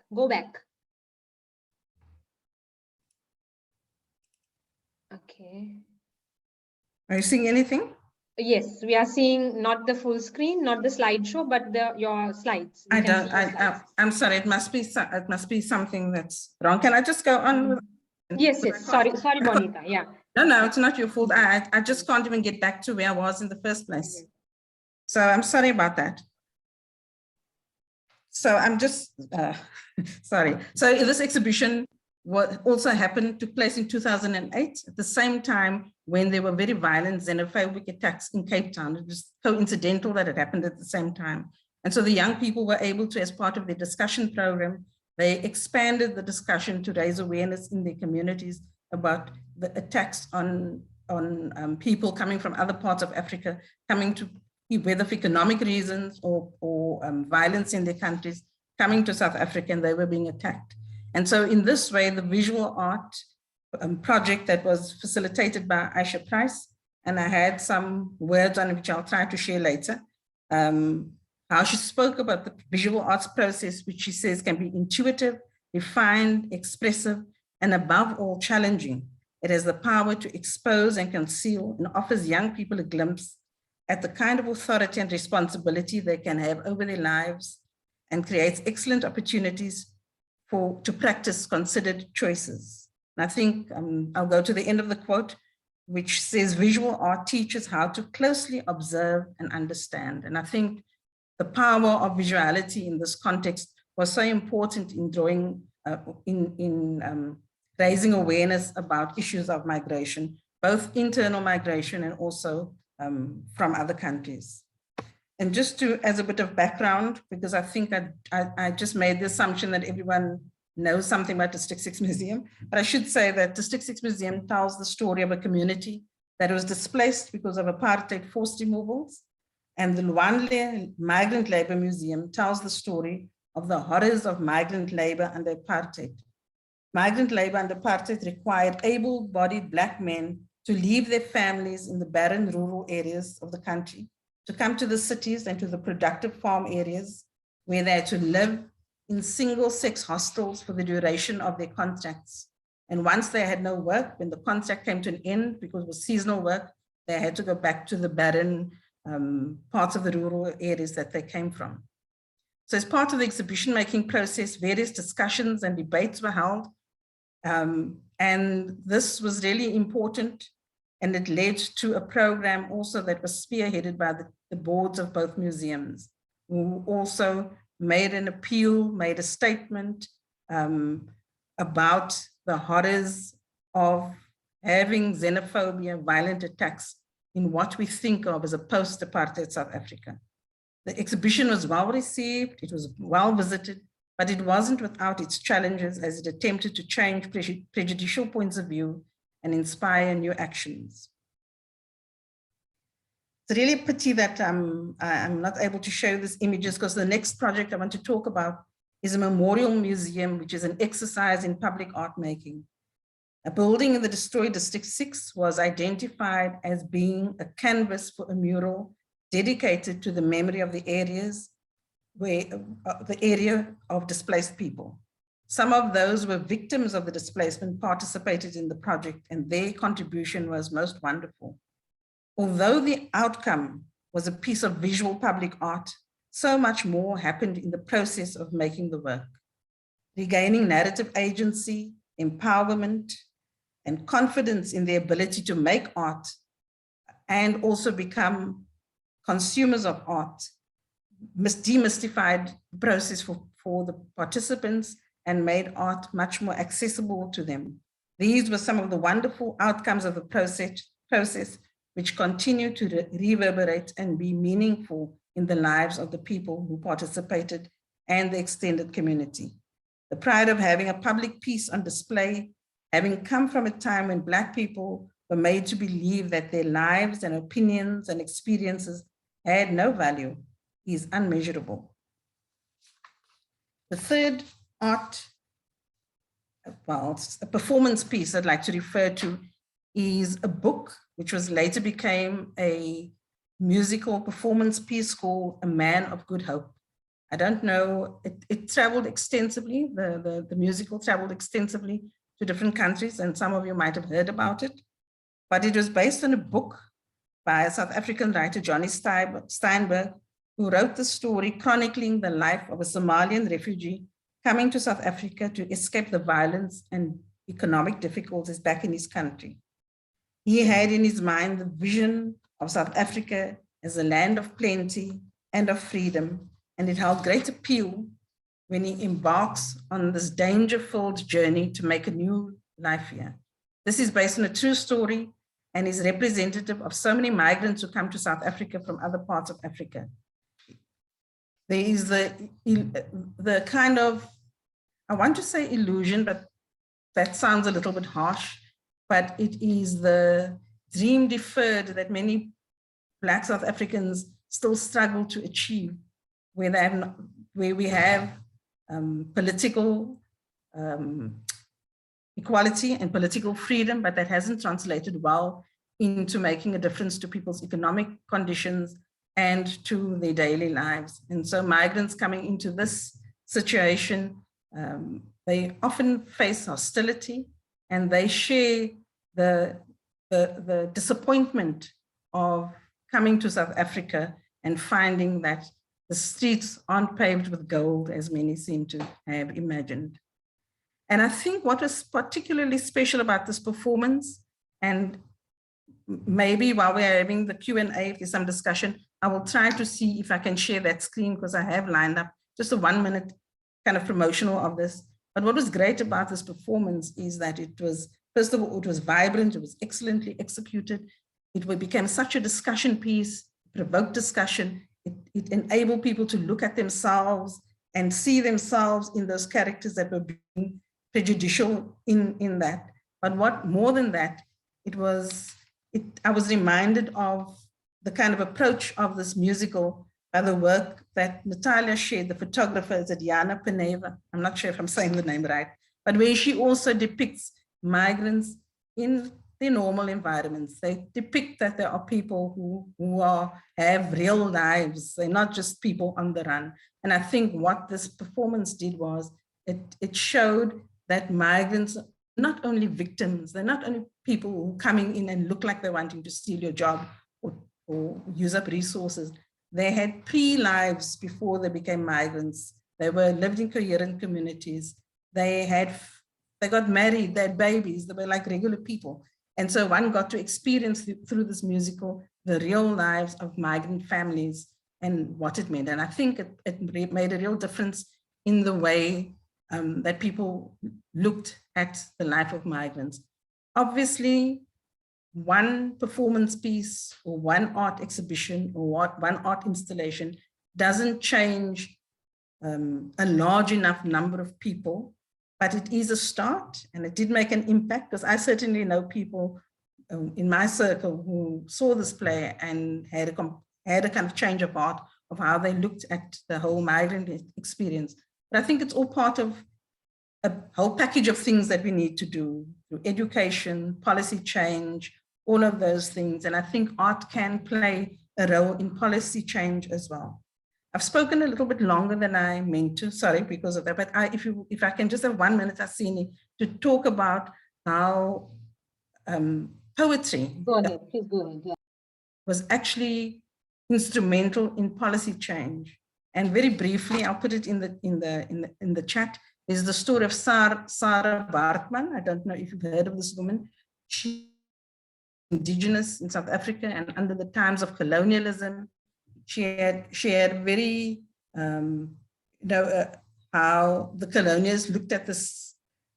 S1: Okay.
S3: Are you seeing anything?
S1: Yes, we are seeing not the full screen, not the slideshow, but your slides.
S3: I'm sorry. It must be something that's wrong. Can I just go on? With,
S1: yes. Sorry, Bonita. Yeah.
S3: No, it's not your fault. I just can't even get back to where I was in the first place. So I'm sorry about that. So I'm just sorry. So this exhibition took place in 2008 at the same time when there were very violent xenophobic attacks in Cape Town. It was coincidental that it happened at the same time. And so the young people were able to, as part of their discussion program, they expanded the discussion to raise awareness in their communities about the attacks on people coming from other parts of Africa, coming to, whether for economic reasons or violence in their countries, coming to South Africa, and they were being attacked. And so in this way, the visual art project that was facilitated by Aisha Price, and I had some words on it, which I'll try to share later, how she spoke about the visual arts process, which she says can be intuitive, refined, expressive, and above all, challenging. It has the power to expose and conceal and offers young people a glimpse at the kind of authority and responsibility they can have over their lives, and creates excellent opportunities to practice considered choices. And I think I'll go to the end of the quote, which says visual art teaches how to closely observe and understand. And I think the power of visuality in this context was so important in drawing, raising awareness about issues of migration, both internal migration and also from other countries. And just to, as a bit of background, because I think I just made the assumption that everyone knows something about District 6 Museum, but I should say that District 6 Museum tells the story of a community that was displaced because of apartheid forced removals. And the Luan Migrant Labor Museum tells the story of the horrors of migrant labor under apartheid. Migrant labor under apartheid required able-bodied Black men to leave their families in the barren rural areas of the country, to come to the cities and to the productive farm areas where they had to live in single-sex hostels for the duration of their contracts. And once they had no work, when the contract came to an end because it was seasonal work, they had to go back to the barren parts of the rural areas that they came from. So as part of the exhibition-making process, various discussions and debates were held And this was really important, and it led to a program also that was spearheaded by the boards of both museums, who also made an appeal, made a statement about the horrors of having xenophobia, violent attacks in what we think of as a post-apartheid South Africa. The exhibition was well received, it was well visited, but it wasn't without its challenges as it attempted to change prejudicial points of view and inspire new actions. It's really a pity that I'm not able to show these images, because the next project I want to talk about is a memorial museum, which is an exercise in public art making. A building in the destroyed District 6 was identified as being a canvas for a mural dedicated to the memory of the areas where the area of displaced people. Some of those were victims of the displacement, participated in the project, and their contribution was most wonderful. Although the outcome was a piece of visual public art, so much more happened in the process of making the work. Regaining narrative agency, empowerment, and confidence in their ability to make art and also become consumers of art demystified the process for the participants and made art much more accessible to them. These were some of the wonderful outcomes of the process which continue to reverberate and be meaningful in the lives of the people who participated and the extended community. The pride of having a public piece on display, having come from a time when Black people were made to believe that their lives and opinions and experiences had no value, is unmeasurable. The third art, well, a performance piece I'd like to refer to is a book which was later became a musical performance piece called A Man of Good Hope. I don't know, it traveled extensively, the musical traveled extensively to different countries, and some of you might have heard about it, but it was based on a book by a South African writer, Johnny Steinberg, who wrote the story chronicling the life of a Somalian refugee coming to South Africa to escape the violence and economic difficulties back in his country. He had in his mind the vision of South Africa as a land of plenty and of freedom, and it held great appeal when he embarks on this danger-filled journey to make a new life here. This is based on a true story and is representative of so many migrants who come to South Africa from other parts of Africa. There is the kind of, I want to say illusion, but that sounds a little bit harsh, but it is the dream deferred that many Black South Africans still struggle to achieve, where we have political equality and political freedom, but that hasn't translated well into making a difference to people's economic conditions and to their daily lives. And so migrants coming into this situation, they often face hostility, and they share the disappointment of coming to South Africa and finding that the streets aren't paved with gold, as many seem to have imagined. And I think what was particularly special about this performance, and maybe while we're having the Q&A, if there's some discussion, I will try to see if I can share that screen, because I have lined up just a 1-minute kind of promotional of this. But what was great about this performance is that it was, first of all, it was vibrant, it was excellently executed. It became such a discussion piece, provoked discussion. It enabled people to look at themselves and see themselves in those characters that were being prejudicial in that. But what more than that, I was reminded of the kind of approach of this musical by the work that Natalia shared, the photographer, is Diana Peneva. I'm not sure if I'm saying the name right, but where she also depicts migrants in their normal environments. They depict that there are people who have real lives. They're not just people on the run. And I think what this performance did was it showed that migrants are not only victims, they're not only people who are coming in and look like they're wanting to steal your job or use up resources. They had pre-lives before they became migrants. They lived in coherent communities. They had they got married, they had babies, they were like regular people. And so one got to experience through this musical the real lives of migrant families and what it meant. And I think it made a real difference in the way that people looked at the life of migrants. Obviously, one performance piece or one art exhibition or one art installation doesn't change a large enough number of people, but it is a start, and it did make an impact, because I certainly know people in my circle who saw this play and had a kind of change of heart of how they looked at the whole migrant experience. But I think it's all part of a whole package of things that we need to do through education, policy change, all of those things. And I think art can play a role in policy change as well. I've spoken a little bit longer than I meant to, sorry, because of that, but if I can just have 1 minute, Hasini, to talk about how poetry
S1: Please go ahead. Yeah.
S3: was actually instrumental in policy change. And very briefly, I'll put it in the chat, is the story of Sarah Bartmann. I don't know if you've heard of this woman. She's indigenous in South Africa, and under the times of colonialism, she had very, how the colonials looked at this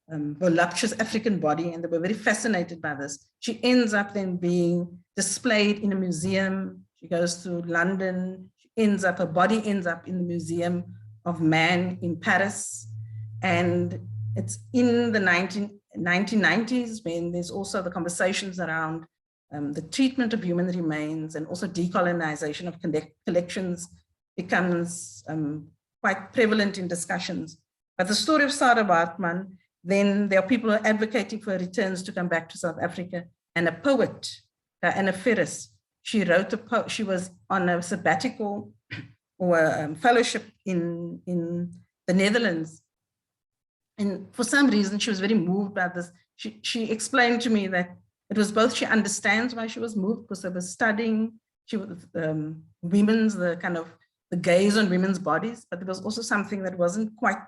S3: voluptuous African body, and they were very fascinated by this. She ends up then being displayed in a museum. She goes to London. Her body ends up in the Museum of Man in Paris. And it's in the 1990s when there's also the conversations around the treatment of human remains, and also decolonization of collections becomes quite prevalent in discussions. But the story of Sarah Bartmann, then there are people who are advocating for returns to come back to South Africa, and a poet, Anna Ferris, she was on a sabbatical or a fellowship in the Netherlands. And for some reason, she was very moved by this. She explained to me that it was both, she understands why she was moved, because they were studying, she was the gaze on women's bodies, but there was also something that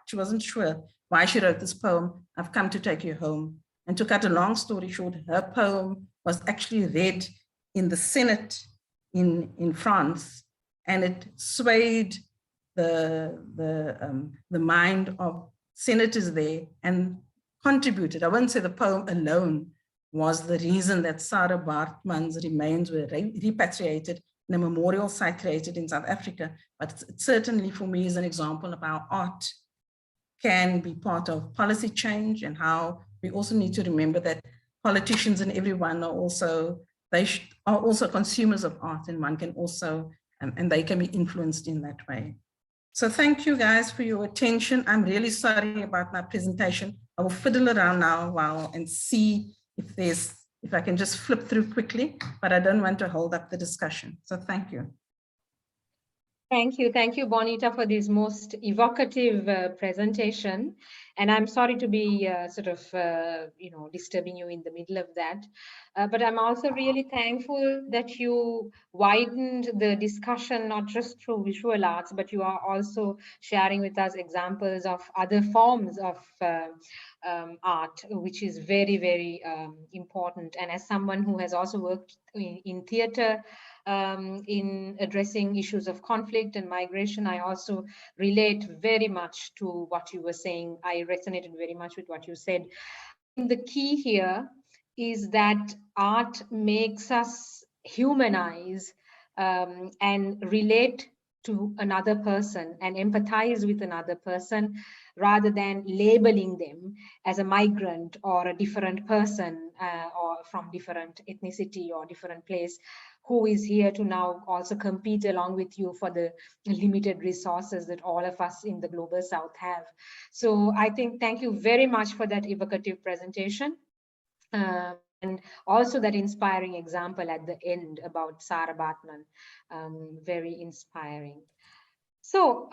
S3: she wasn't sure why she wrote this poem, I've Come to Take You Home. And to cut a long story short, her poem was actually read in the Senate in France, and it swayed the mind of senators there and contributed. I wouldn't say the poem alone was the reason that Sarah Bartmann's remains were repatriated in a memorial site created in South Africa, but it certainly for me is an example of how art can be part of policy change, and how we also need to remember that politicians and everyone are also, are also consumers of art, and one can also, and they can be influenced in that way. So thank you guys for your attention. I'm really sorry about my presentation. I will fiddle around now and see if I can just flip through quickly, but I don't want to hold up the discussion. So thank you.
S1: Thank you, Bonita, for this most evocative presentation. And I'm sorry to be disturbing you in the middle of that. But I'm also really thankful that you widened the discussion, not just through visual arts, but you are also sharing with us examples of other forms of art, which is very, very important. And as someone who has also worked in theater, in addressing issues of conflict and migration, I also relate very much to what you were saying. I resonated very much with what you said. The key here is that art makes us humanize and relate to another person and empathize with another person, rather than labeling them as a migrant or a different person or from different ethnicity or different place, who is here to now also compete along with you for the limited resources that all of us in the Global South have. So I think, thank you very much for that evocative presentation. And also that inspiring example at the end about Sarah Bartmann, very inspiring. So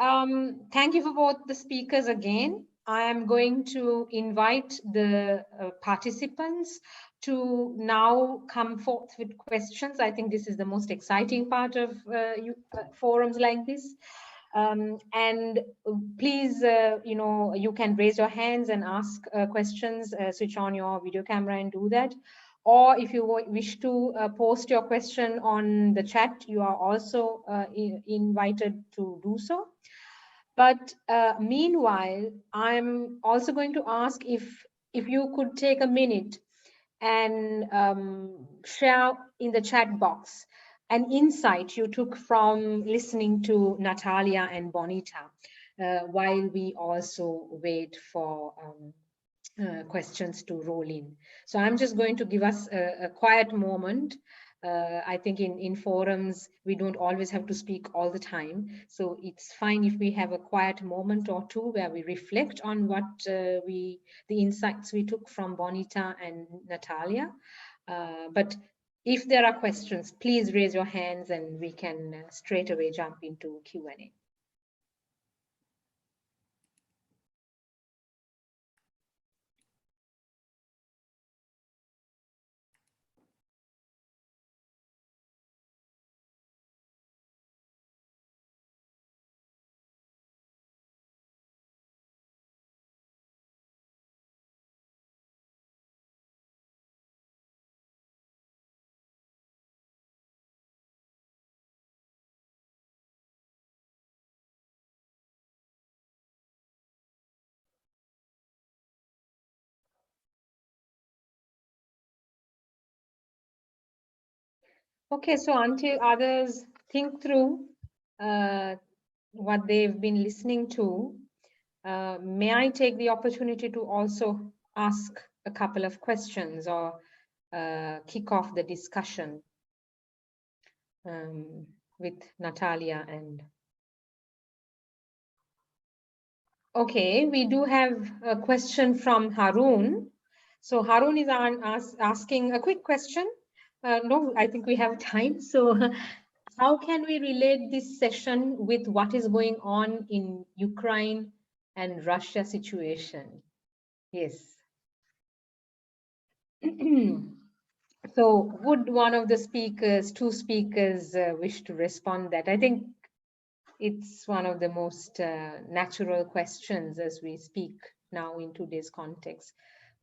S1: thank you for both the speakers again. I am going to invite the participants to now come forth with questions. I think this is the most exciting part of forums like this. And please, you can raise your hands and ask questions, switch on your video camera and do that. Or if you wish to post your question on the chat, you are also invited to do so. But meanwhile, I'm also going to ask if you could take a minute and share in the chat box an insight you took from listening to Natalia and Bonita while we also wait for questions to roll in. So I'm just going to give us a quiet moment. I think in forums, we don't always have to speak all the time. So it's fine if we have a quiet moment or two where we reflect on what the insights we took from Bonita and Natalia. But if there are questions, please raise your hands and we can straight away jump into Q&A. Okay, so until others think through what they've been listening to, may I take the opportunity to also ask a couple of questions or kick off the discussion with Natalia and... Okay, we do have a question from Harun. So Harun is asking a quick question. No, I think we have time. So how can we relate this session with what is going on in Ukraine and Russia situation? Yes. So would one of the speakers, two speakers wish to respond that? I think it's one of the most natural questions as we speak now in today's context.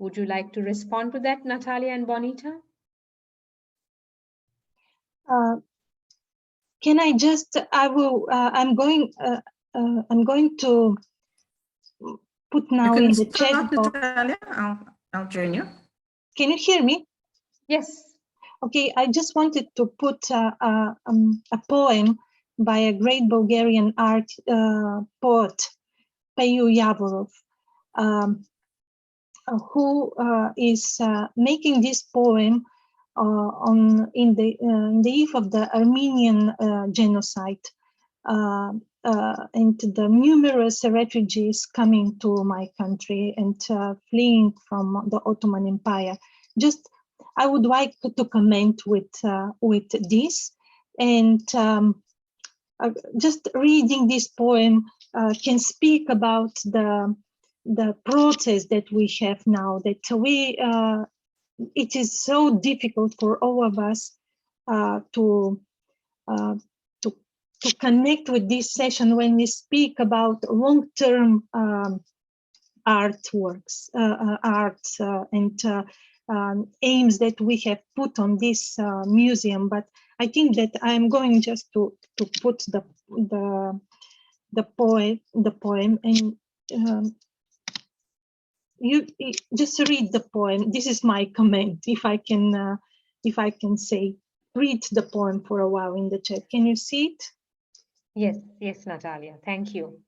S1: Would you like to respond to that, Natalia and Bonita?
S2: Can I just, I'm going to put now in the chat box.
S3: Natalia, I'll join you.
S2: Can you hear me?
S1: Yes.
S2: Okay, I just wanted to put a poem by a great Bulgarian poet, Peyu Yavorov, who is making this poem in the eve of the Armenian genocide and the numerous refugees coming to my country and fleeing from the Ottoman Empire. Just, I would like to comment with this, and just reading this poem can speak about the process that we have now, that we it is so difficult for all of us to connect with this session when we speak about long-term artworks, and aims that we have put on this museum. But I think that I'm going just to put the poem, and you just read the poem. This is my comment. If I can say, read the poem for a while in the chat. Can you see it?
S1: Yes, yes, Natalia. Thank you.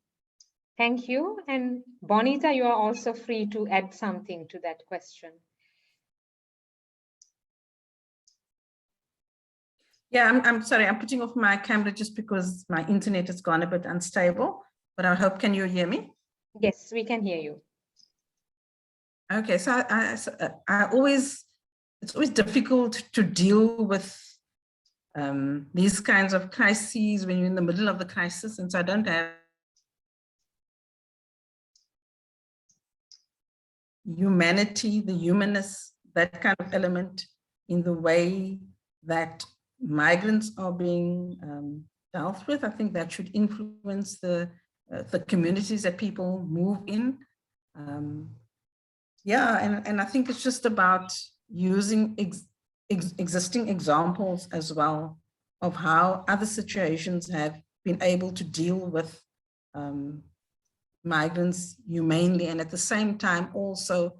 S1: Thank you. And Bonita, you are also free to add something to that question.
S3: Yeah, I'm sorry, I'm putting off my camera just because my internet has gone a bit unstable, but I hope, can you hear me?
S1: Yes, we can hear you.
S3: Okay, so it's always difficult to deal with these kinds of crises when you're in the middle of the crisis, and so I don't have humanity, the humanness, that kind of element in the way that migrants are being dealt with. I think that should influence the communities that people move in. And I think it's just about using existing examples as well of how other situations have been able to deal with migrants humanely, and at the same time also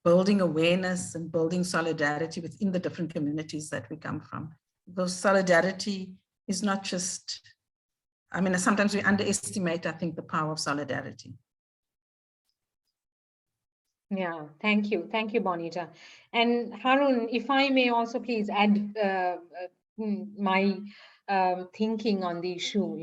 S3: building awareness and building solidarity within the different communities that we come from. Because solidarity is not just, I mean, sometimes we underestimate, I think, the power of solidarity.
S1: Yeah, thank you. Thank you, Bonita. And Harun, if I may also please add my thinking on the issue.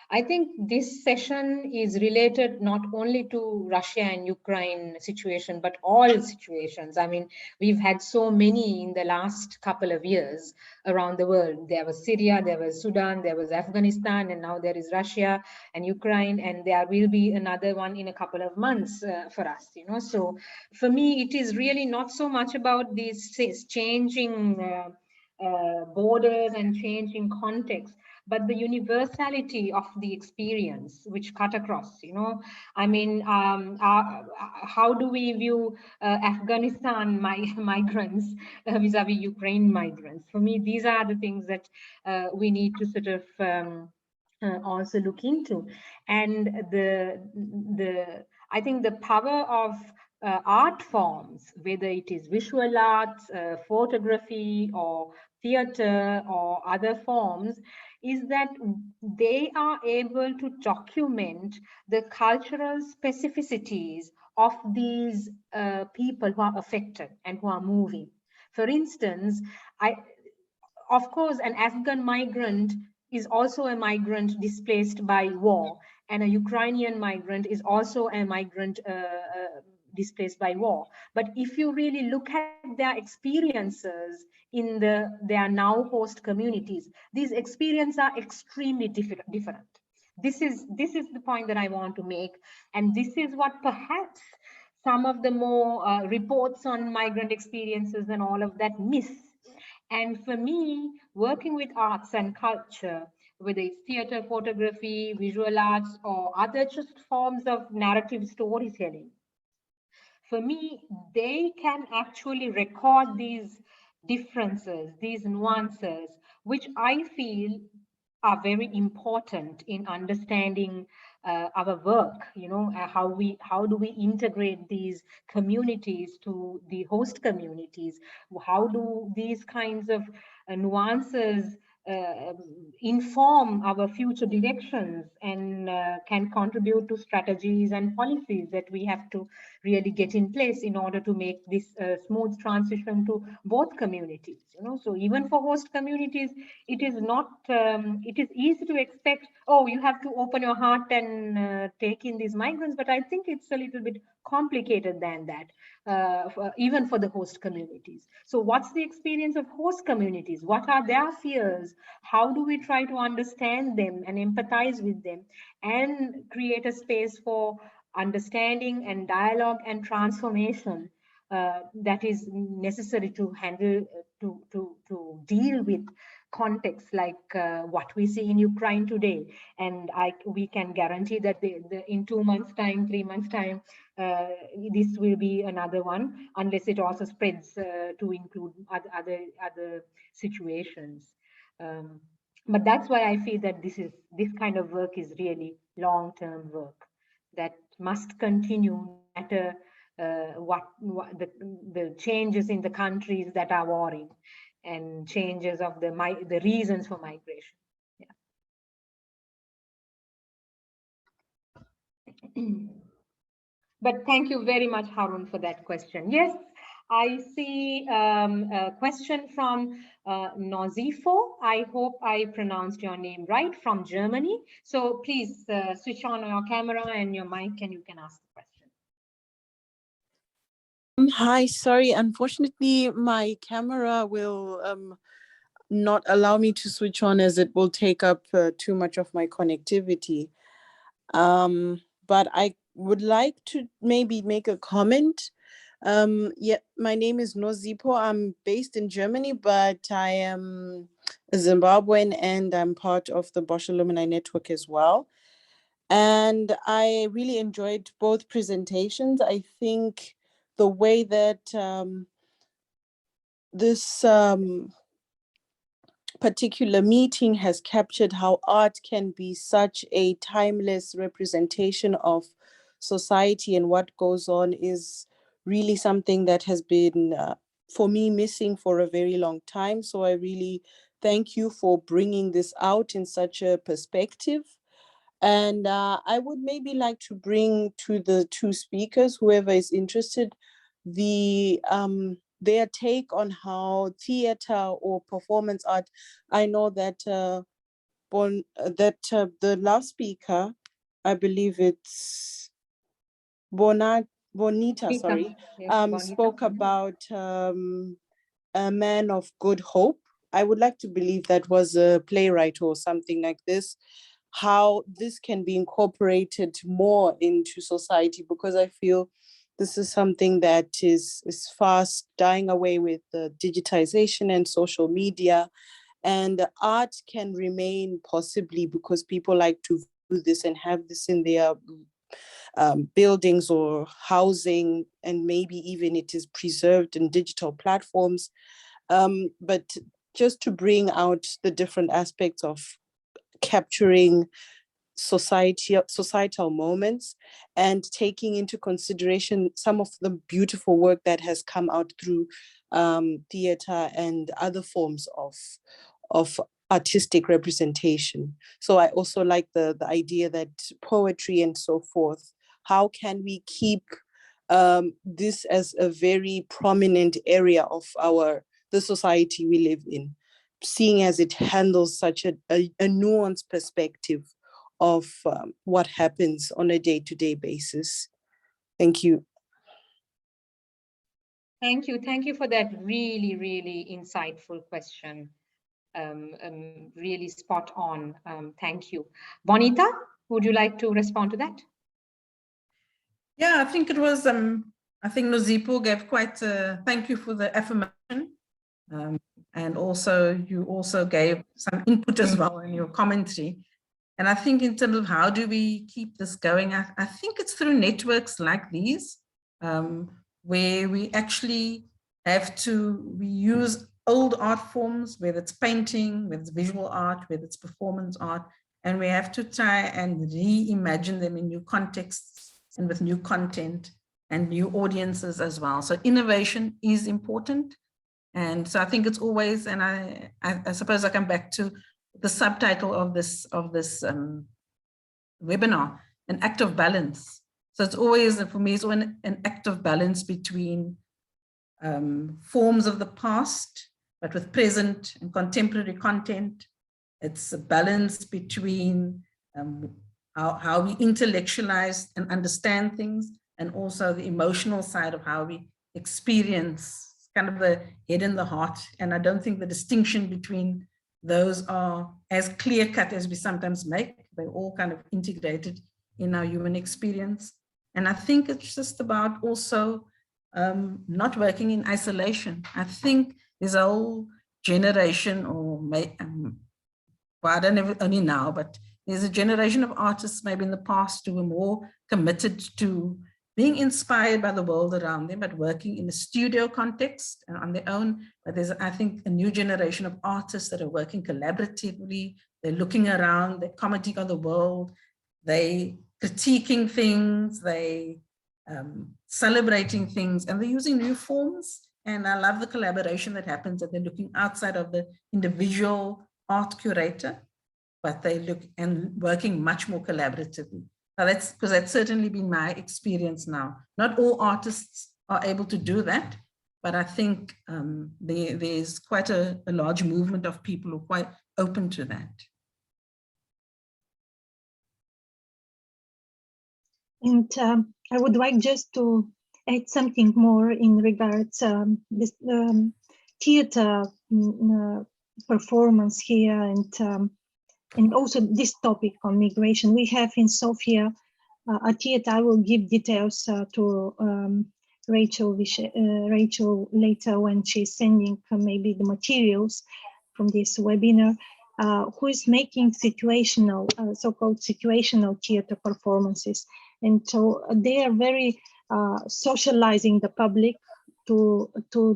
S1: I think this session is related not only to Russia and Ukraine situation, but all situations. I mean, we've had so many in the last couple of years around the world. There was Syria, there was Sudan, there was Afghanistan, and now there is Russia and Ukraine, and there will be another one in a couple of months for us. So for me, it is really not so much about these changing borders and changing context, but the universality of the experience which cut across. I mean, how do we view Afghanistan migrants vis-a-vis Ukraine migrants? For me, these are the things that we need to sort of also look into. And I think the power of art forms, whether it is visual arts, photography, or theater, or other forms, is that they are able to document the cultural specificities of these people who are affected and who are moving. For instance, of course, an Afghan migrant is also a migrant displaced by war, and a Ukrainian migrant is also a migrant displaced by war. But if you really look at their experiences in their now host communities, these experiences are extremely different. This is the point that I want to make, and this is what perhaps some of the more reports on migrant experiences and all of that miss. And for me, working with arts and culture, whether it's theater, photography, visual arts, or other just forms of narrative storytelling, for me, they can actually record these differences, these nuances, which I feel are very important in understanding our work. How do we integrate these communities to the host communities? How do these kinds of nuances inform our future directions and can contribute to strategies and policies that we have to really get in place in order to make this smooth transition to both communities. So even for host communities, it is not it is easy to expect, oh, you have to open your heart and take in these migrants, but I think it's a little bit complicated than that, even for the host communities. So what's the experience of host communities? What are their fears? How do we try to understand them and empathize with them and create a space for understanding and dialogue and transformation that is necessary to handle, to deal with contexts like what we see in Ukraine today. And we can guarantee that in 2 months' time, 3 months' time, this will be another one, unless it also spreads to include other situations. But that's why I feel that this kind of work is really long-term work that must continue no matter what the changes in the countries that are warring and changes of the reasons for migration. Yeah. But thank you very much, Harun, for that question. Yes, I see a question from Nozifo. I hope I pronounced your name right, from Germany. So please switch on your camera and your mic and you can ask the question.
S4: Hi, sorry, unfortunately my camera will not allow me to switch on, as it will take up too much of my connectivity. But I would like to maybe make a comment. Yeah, my name is Nozipo. I'm based in Germany, but I am Zimbabwean, and I'm part of the Bosch Alumni Network as well. And I really enjoyed both presentations. I think the way that this particular meeting has captured how art can be such a timeless representation of society and what goes on is really something that has been, for me, missing for a very long time. So I really thank you for bringing this out in such a perspective. And I would maybe like to bring to the two speakers, whoever is interested, their take on how theater or performance art. I know that the last speaker, I believe it's Bonita, sorry,
S1: yes,
S4: spoke about A Man of Good Hope. I would like to believe that was a playwright or something like this, how this can be incorporated more into society, because I feel this is something that is fast dying away with the digitization and social media, and art can remain possibly because people like to do this and have this in their buildings or housing, and maybe even it is preserved in digital platforms. But just to bring out the different aspects of capturing societal moments and taking into consideration some of the beautiful work that has come out through theater and other forms of artistic representation. So I also like the idea that poetry and so forth, how can we keep this as a very prominent area of the society we live in, seeing as it handles such a nuanced perspective of what happens on a day-to-day basis. Thank you.
S1: Thank you. Thank you for that really, really insightful question. Really spot on. Thank you. Bonita, would you like to respond to that?
S3: Yeah, I think it was, I think Nozipo gave quite a thank you for the affirmation. And also, you also gave some input as well in your commentary. And I think in terms of how do we keep this going, I think it's through networks like these, where we actually we use old art forms, whether it's painting, whether it's visual art, whether it's performance art, and we have to try and reimagine them in new contexts and with new content and new audiences as well. So innovation is important. And so I think it's always, and I suppose I come back to the subtitle of this webinar, an act of balance. So it's always, for me, it's an act of balance between forms of the past, but with present and contemporary content. It's a balance between how we intellectualize and understand things, and also the emotional side of how we experience, kind of the head and the heart. And I don't think the distinction between those are as clear-cut as we sometimes make. They're all kind of integrated in our human experience. And I think it's just about also not working in isolation. I think there's a whole generation, or well, I don't know only now, but there's a generation of artists maybe in the past who were more committed to being inspired by the world around them, but working in a studio context and on their own. But there's, I think, a new generation of artists that are working collaboratively. They're looking around, they're commenting on the world, they critiquing things, they celebrating things, and they're using new forms. And I love the collaboration that happens, that they're looking outside of the individual art curator, but they look and working much more collaboratively. Now that's because that's certainly been my experience now. Not all artists are able to do that, but I think there's quite a large movement of people who are quite open to that.
S2: And I would like just to add something more in regards this theater performance here, and also this topic on migration. We have in Sofia a theater. I will give details to Rachel later when she's sending maybe the materials from this webinar, who is making situational, so-called situational theater performances. And so they are very socializing the public to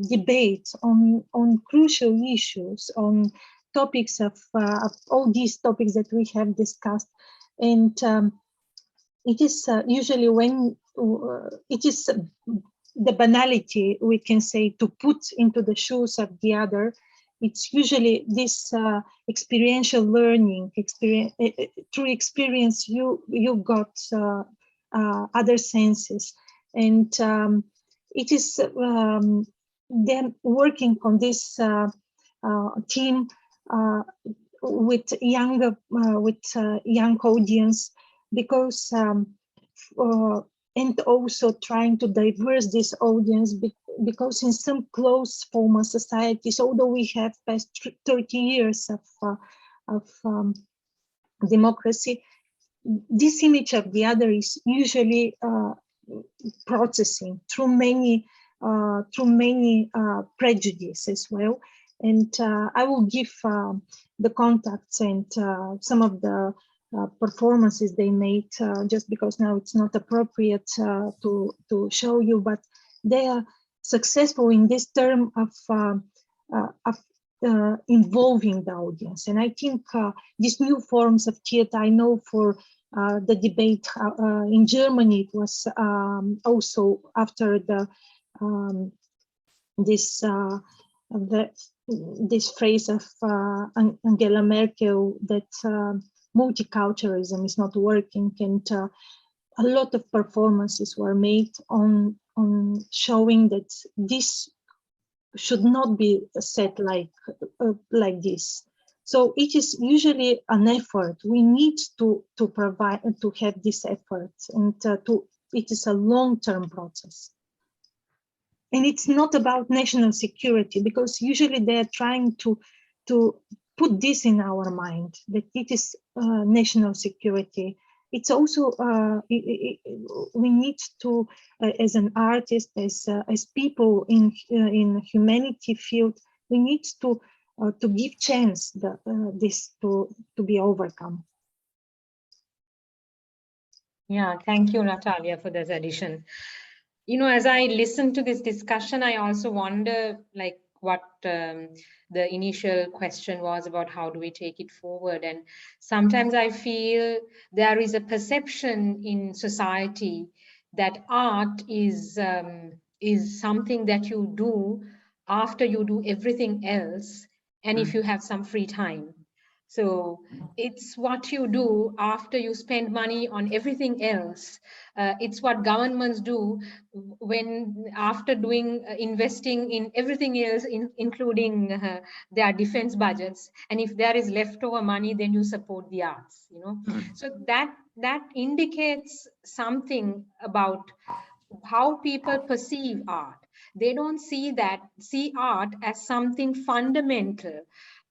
S2: debate on crucial issues, on topics of all these topics that we have discussed. And it is usually when it is the banality, we can say, to put into the shoes of the other. It's usually this experiential learning, through experience you got other senses. And it is them working on this team with young audience, because and also trying to diverse this audience, because in some closed formal societies, although we have past 30 years of democracy, this image of the other is usually processing through many prejudices as well. And I will give the contacts and some of the performances they made, just because now it's not appropriate to show you, but they are successful in this term of involving the audience. And I think these new forms of theater, I know for the debate in Germany, it was also after the this phrase of Angela Merkel that multiculturalism is not working, and a lot of performances were made on showing that this should not be said like this. So it is usually an effort. We need to provide, to have this effort, and it is a long-term process. And it's not about national security, because usually they are trying to put this in our mind, that it is national security. It's also, we need to, as an artist, as people in humanity field, we need to give chance this to be overcome.
S1: Yeah, thank you, Natalia, for this addition. You know, as I listen to this discussion, I also wonder, like, what the initial question was about, how do we take it forward? And sometimes I feel there is a perception in society that art is something that you do after you do everything else, and if you have some free time. So it's what you do after you spend money on everything else. It's what governments do when after doing investing in everything else, including their defense budgets. And if there is leftover money, then you support the arts. You know, so that indicates something about how people perceive art. They don't see art as something fundamental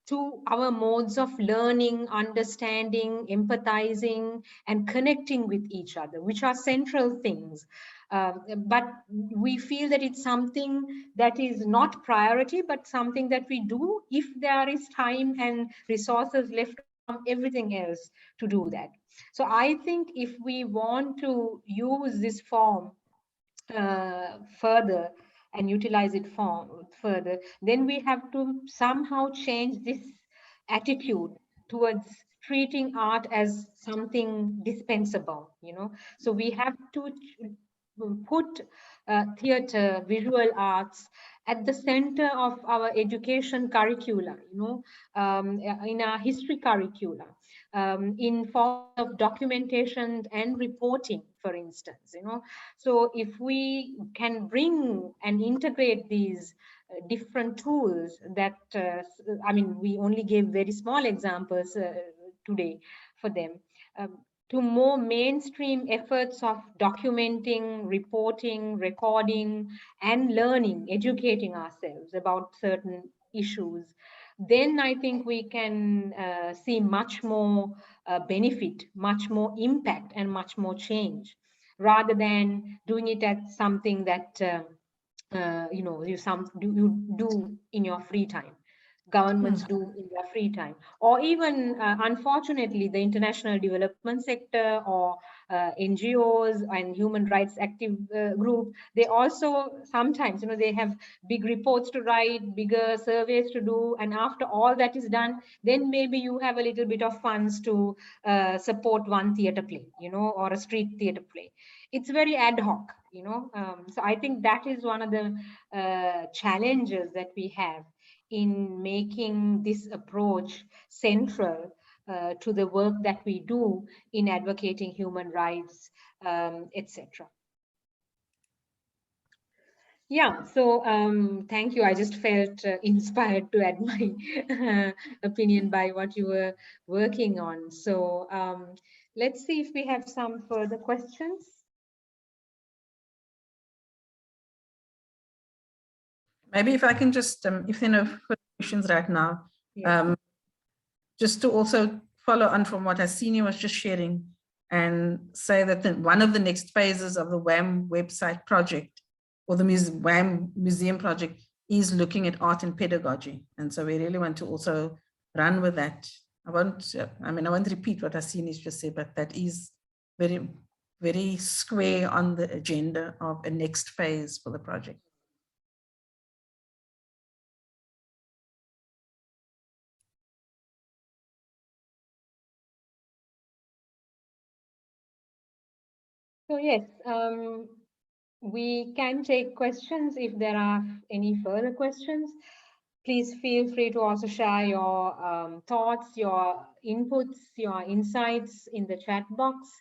S1: to our modes of learning, understanding, empathizing, and connecting with each other, which are central things. But we feel that it's something that is not priority, but something that we do if there is time and resources left from everything else to do that. So I think if we want to use this form further and utilize it further, then we have to somehow change this attitude towards treating art as something dispensable, you know. So we have to put theater, visual arts at the center of our education curricula, you know, in our history curricula, in form of documentation and reporting, for instance, you know. So if we can bring and integrate these different tools that, I mean, we only gave very small examples today for them, to more mainstream efforts of documenting, reporting, recording, and learning, educating ourselves about certain issues, then I think we can see much more benefit, much more impact, and much more change, rather than doing it as something that you know, you do in your free time. governments do in their free time, or even unfortunately the international development sector or NGOs and human rights active group, they also sometimes, you know, they have big reports to write, bigger surveys to do, and after all that is done, then maybe you have a little bit of funds to support one theater play, you know, or a street theater play. It's very ad hoc, you know. So I think that is one of the challenges that we have in making this approach central to the work that we do in advocating human rights, etc. Yeah, so thank you. I just felt inspired to add my opinion by what you were working on. So let's see if we have some further questions.
S3: Maybe if I can just, if there are no further questions right now,
S1: Yes.
S3: just to also follow on from what Hasini was just sharing and say that one of the next phases of the WAM website project or the WAM museum project is looking at art and pedagogy. And so we really want to also run with that. I won't repeat what Hasini's just said, but that is very, very square on the agenda of a next phase for the project.
S1: So yes, we can take questions if there are any further questions. Please feel free to also share your thoughts, your inputs, your insights in the chat box.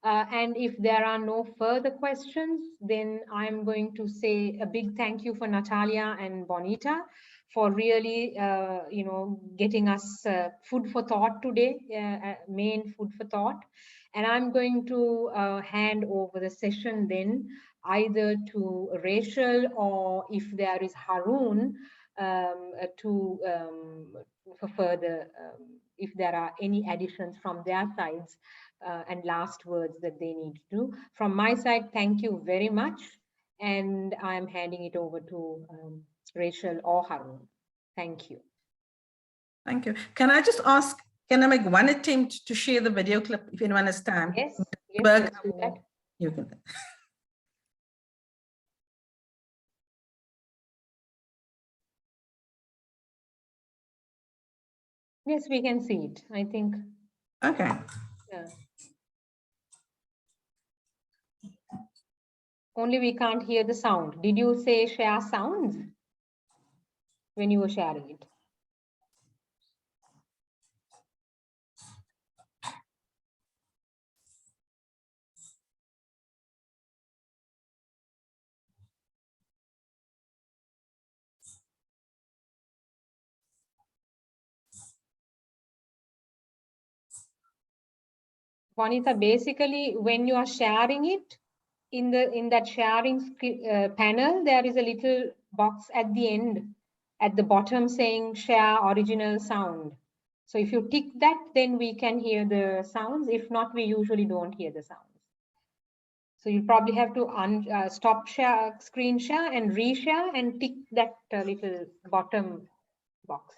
S1: And if there are no further questions, then I'm going to say a big thank you for Natalia and Bonita for really, you know, getting us food for thought today, main food for thought. And I'm going to hand over the session then either to Rachel or if there is Harun for further, if there are any additions from their sides and last words that they need to do. From my side, thank you very much. And I'm handing it over to Rachel or Harun. Thank you.
S3: Thank you. Can I just ask, can I make one attempt to share the video clip if anyone has time?
S1: Yes, yes, let's do that.
S3: You can.
S1: Yes, we can see it, I think.
S3: Okay.
S1: Yeah. Only we can't hear the sound. Did you say share sounds when you were sharing it? Juanita, basically, when you are sharing it, in that sharing panel, there is a little box at the end, at the bottom saying share original sound. So if you tick that, then we can hear the sounds. If not, we usually don't hear the sounds. So you probably have to stop share, screen share and reshare and tick that little bottom box.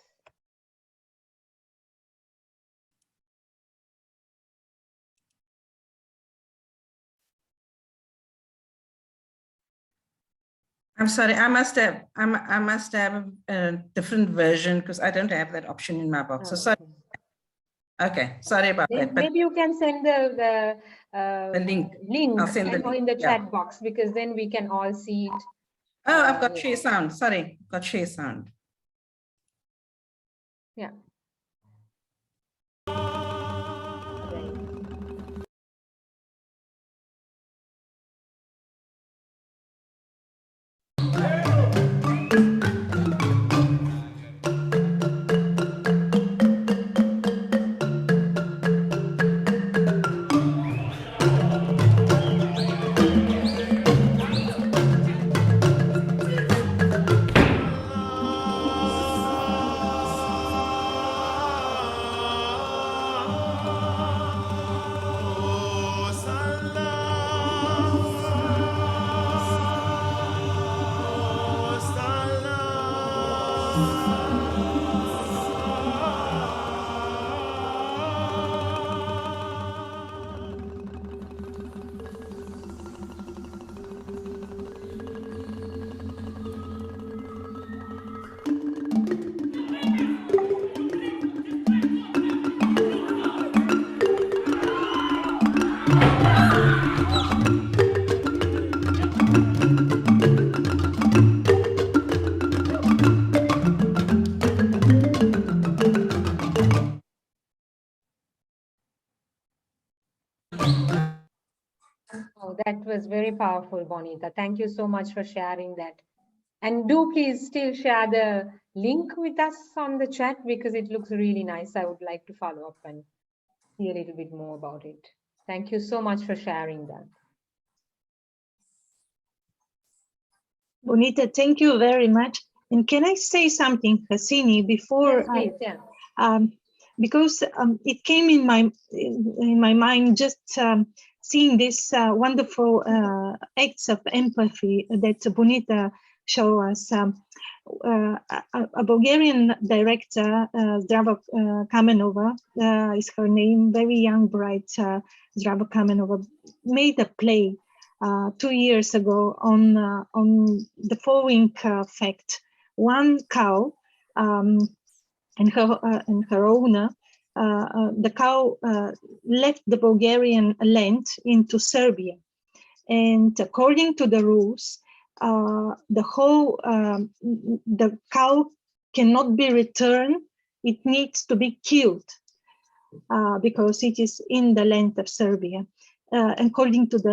S3: I'm sorry, I must have a different version because I don't have that option in my box. So sorry. Okay, sorry about that.
S1: Maybe you can send the
S3: link.
S1: I'll
S3: send the link.
S1: In the chat box because then we can all see it.
S3: Oh, I've got share sound. Sorry, got share sound.
S1: Yeah. was very powerful, Bonita. Thank you so much for sharing that. And do please still share the link with us on the chat because it looks really nice. I would like to follow up and see a little bit more about it. Thank you so much for sharing that.
S2: Bonita, thank you very much. And can I say something, Hassini, before?
S1: Yes, please, yeah.
S2: Because it came in my mind just seeing this wonderful acts of empathy that Bonita showed us. A Bulgarian director, Zdrava Kamenova is her name, very young, bright Zdrava Kamenova, made a play 2 years ago on the following fact. One cow and her owner, the cow left the Bulgarian land into Serbia. And according to the rules, the cow cannot be returned. It needs to be killed because it is in the land of Serbia. According to the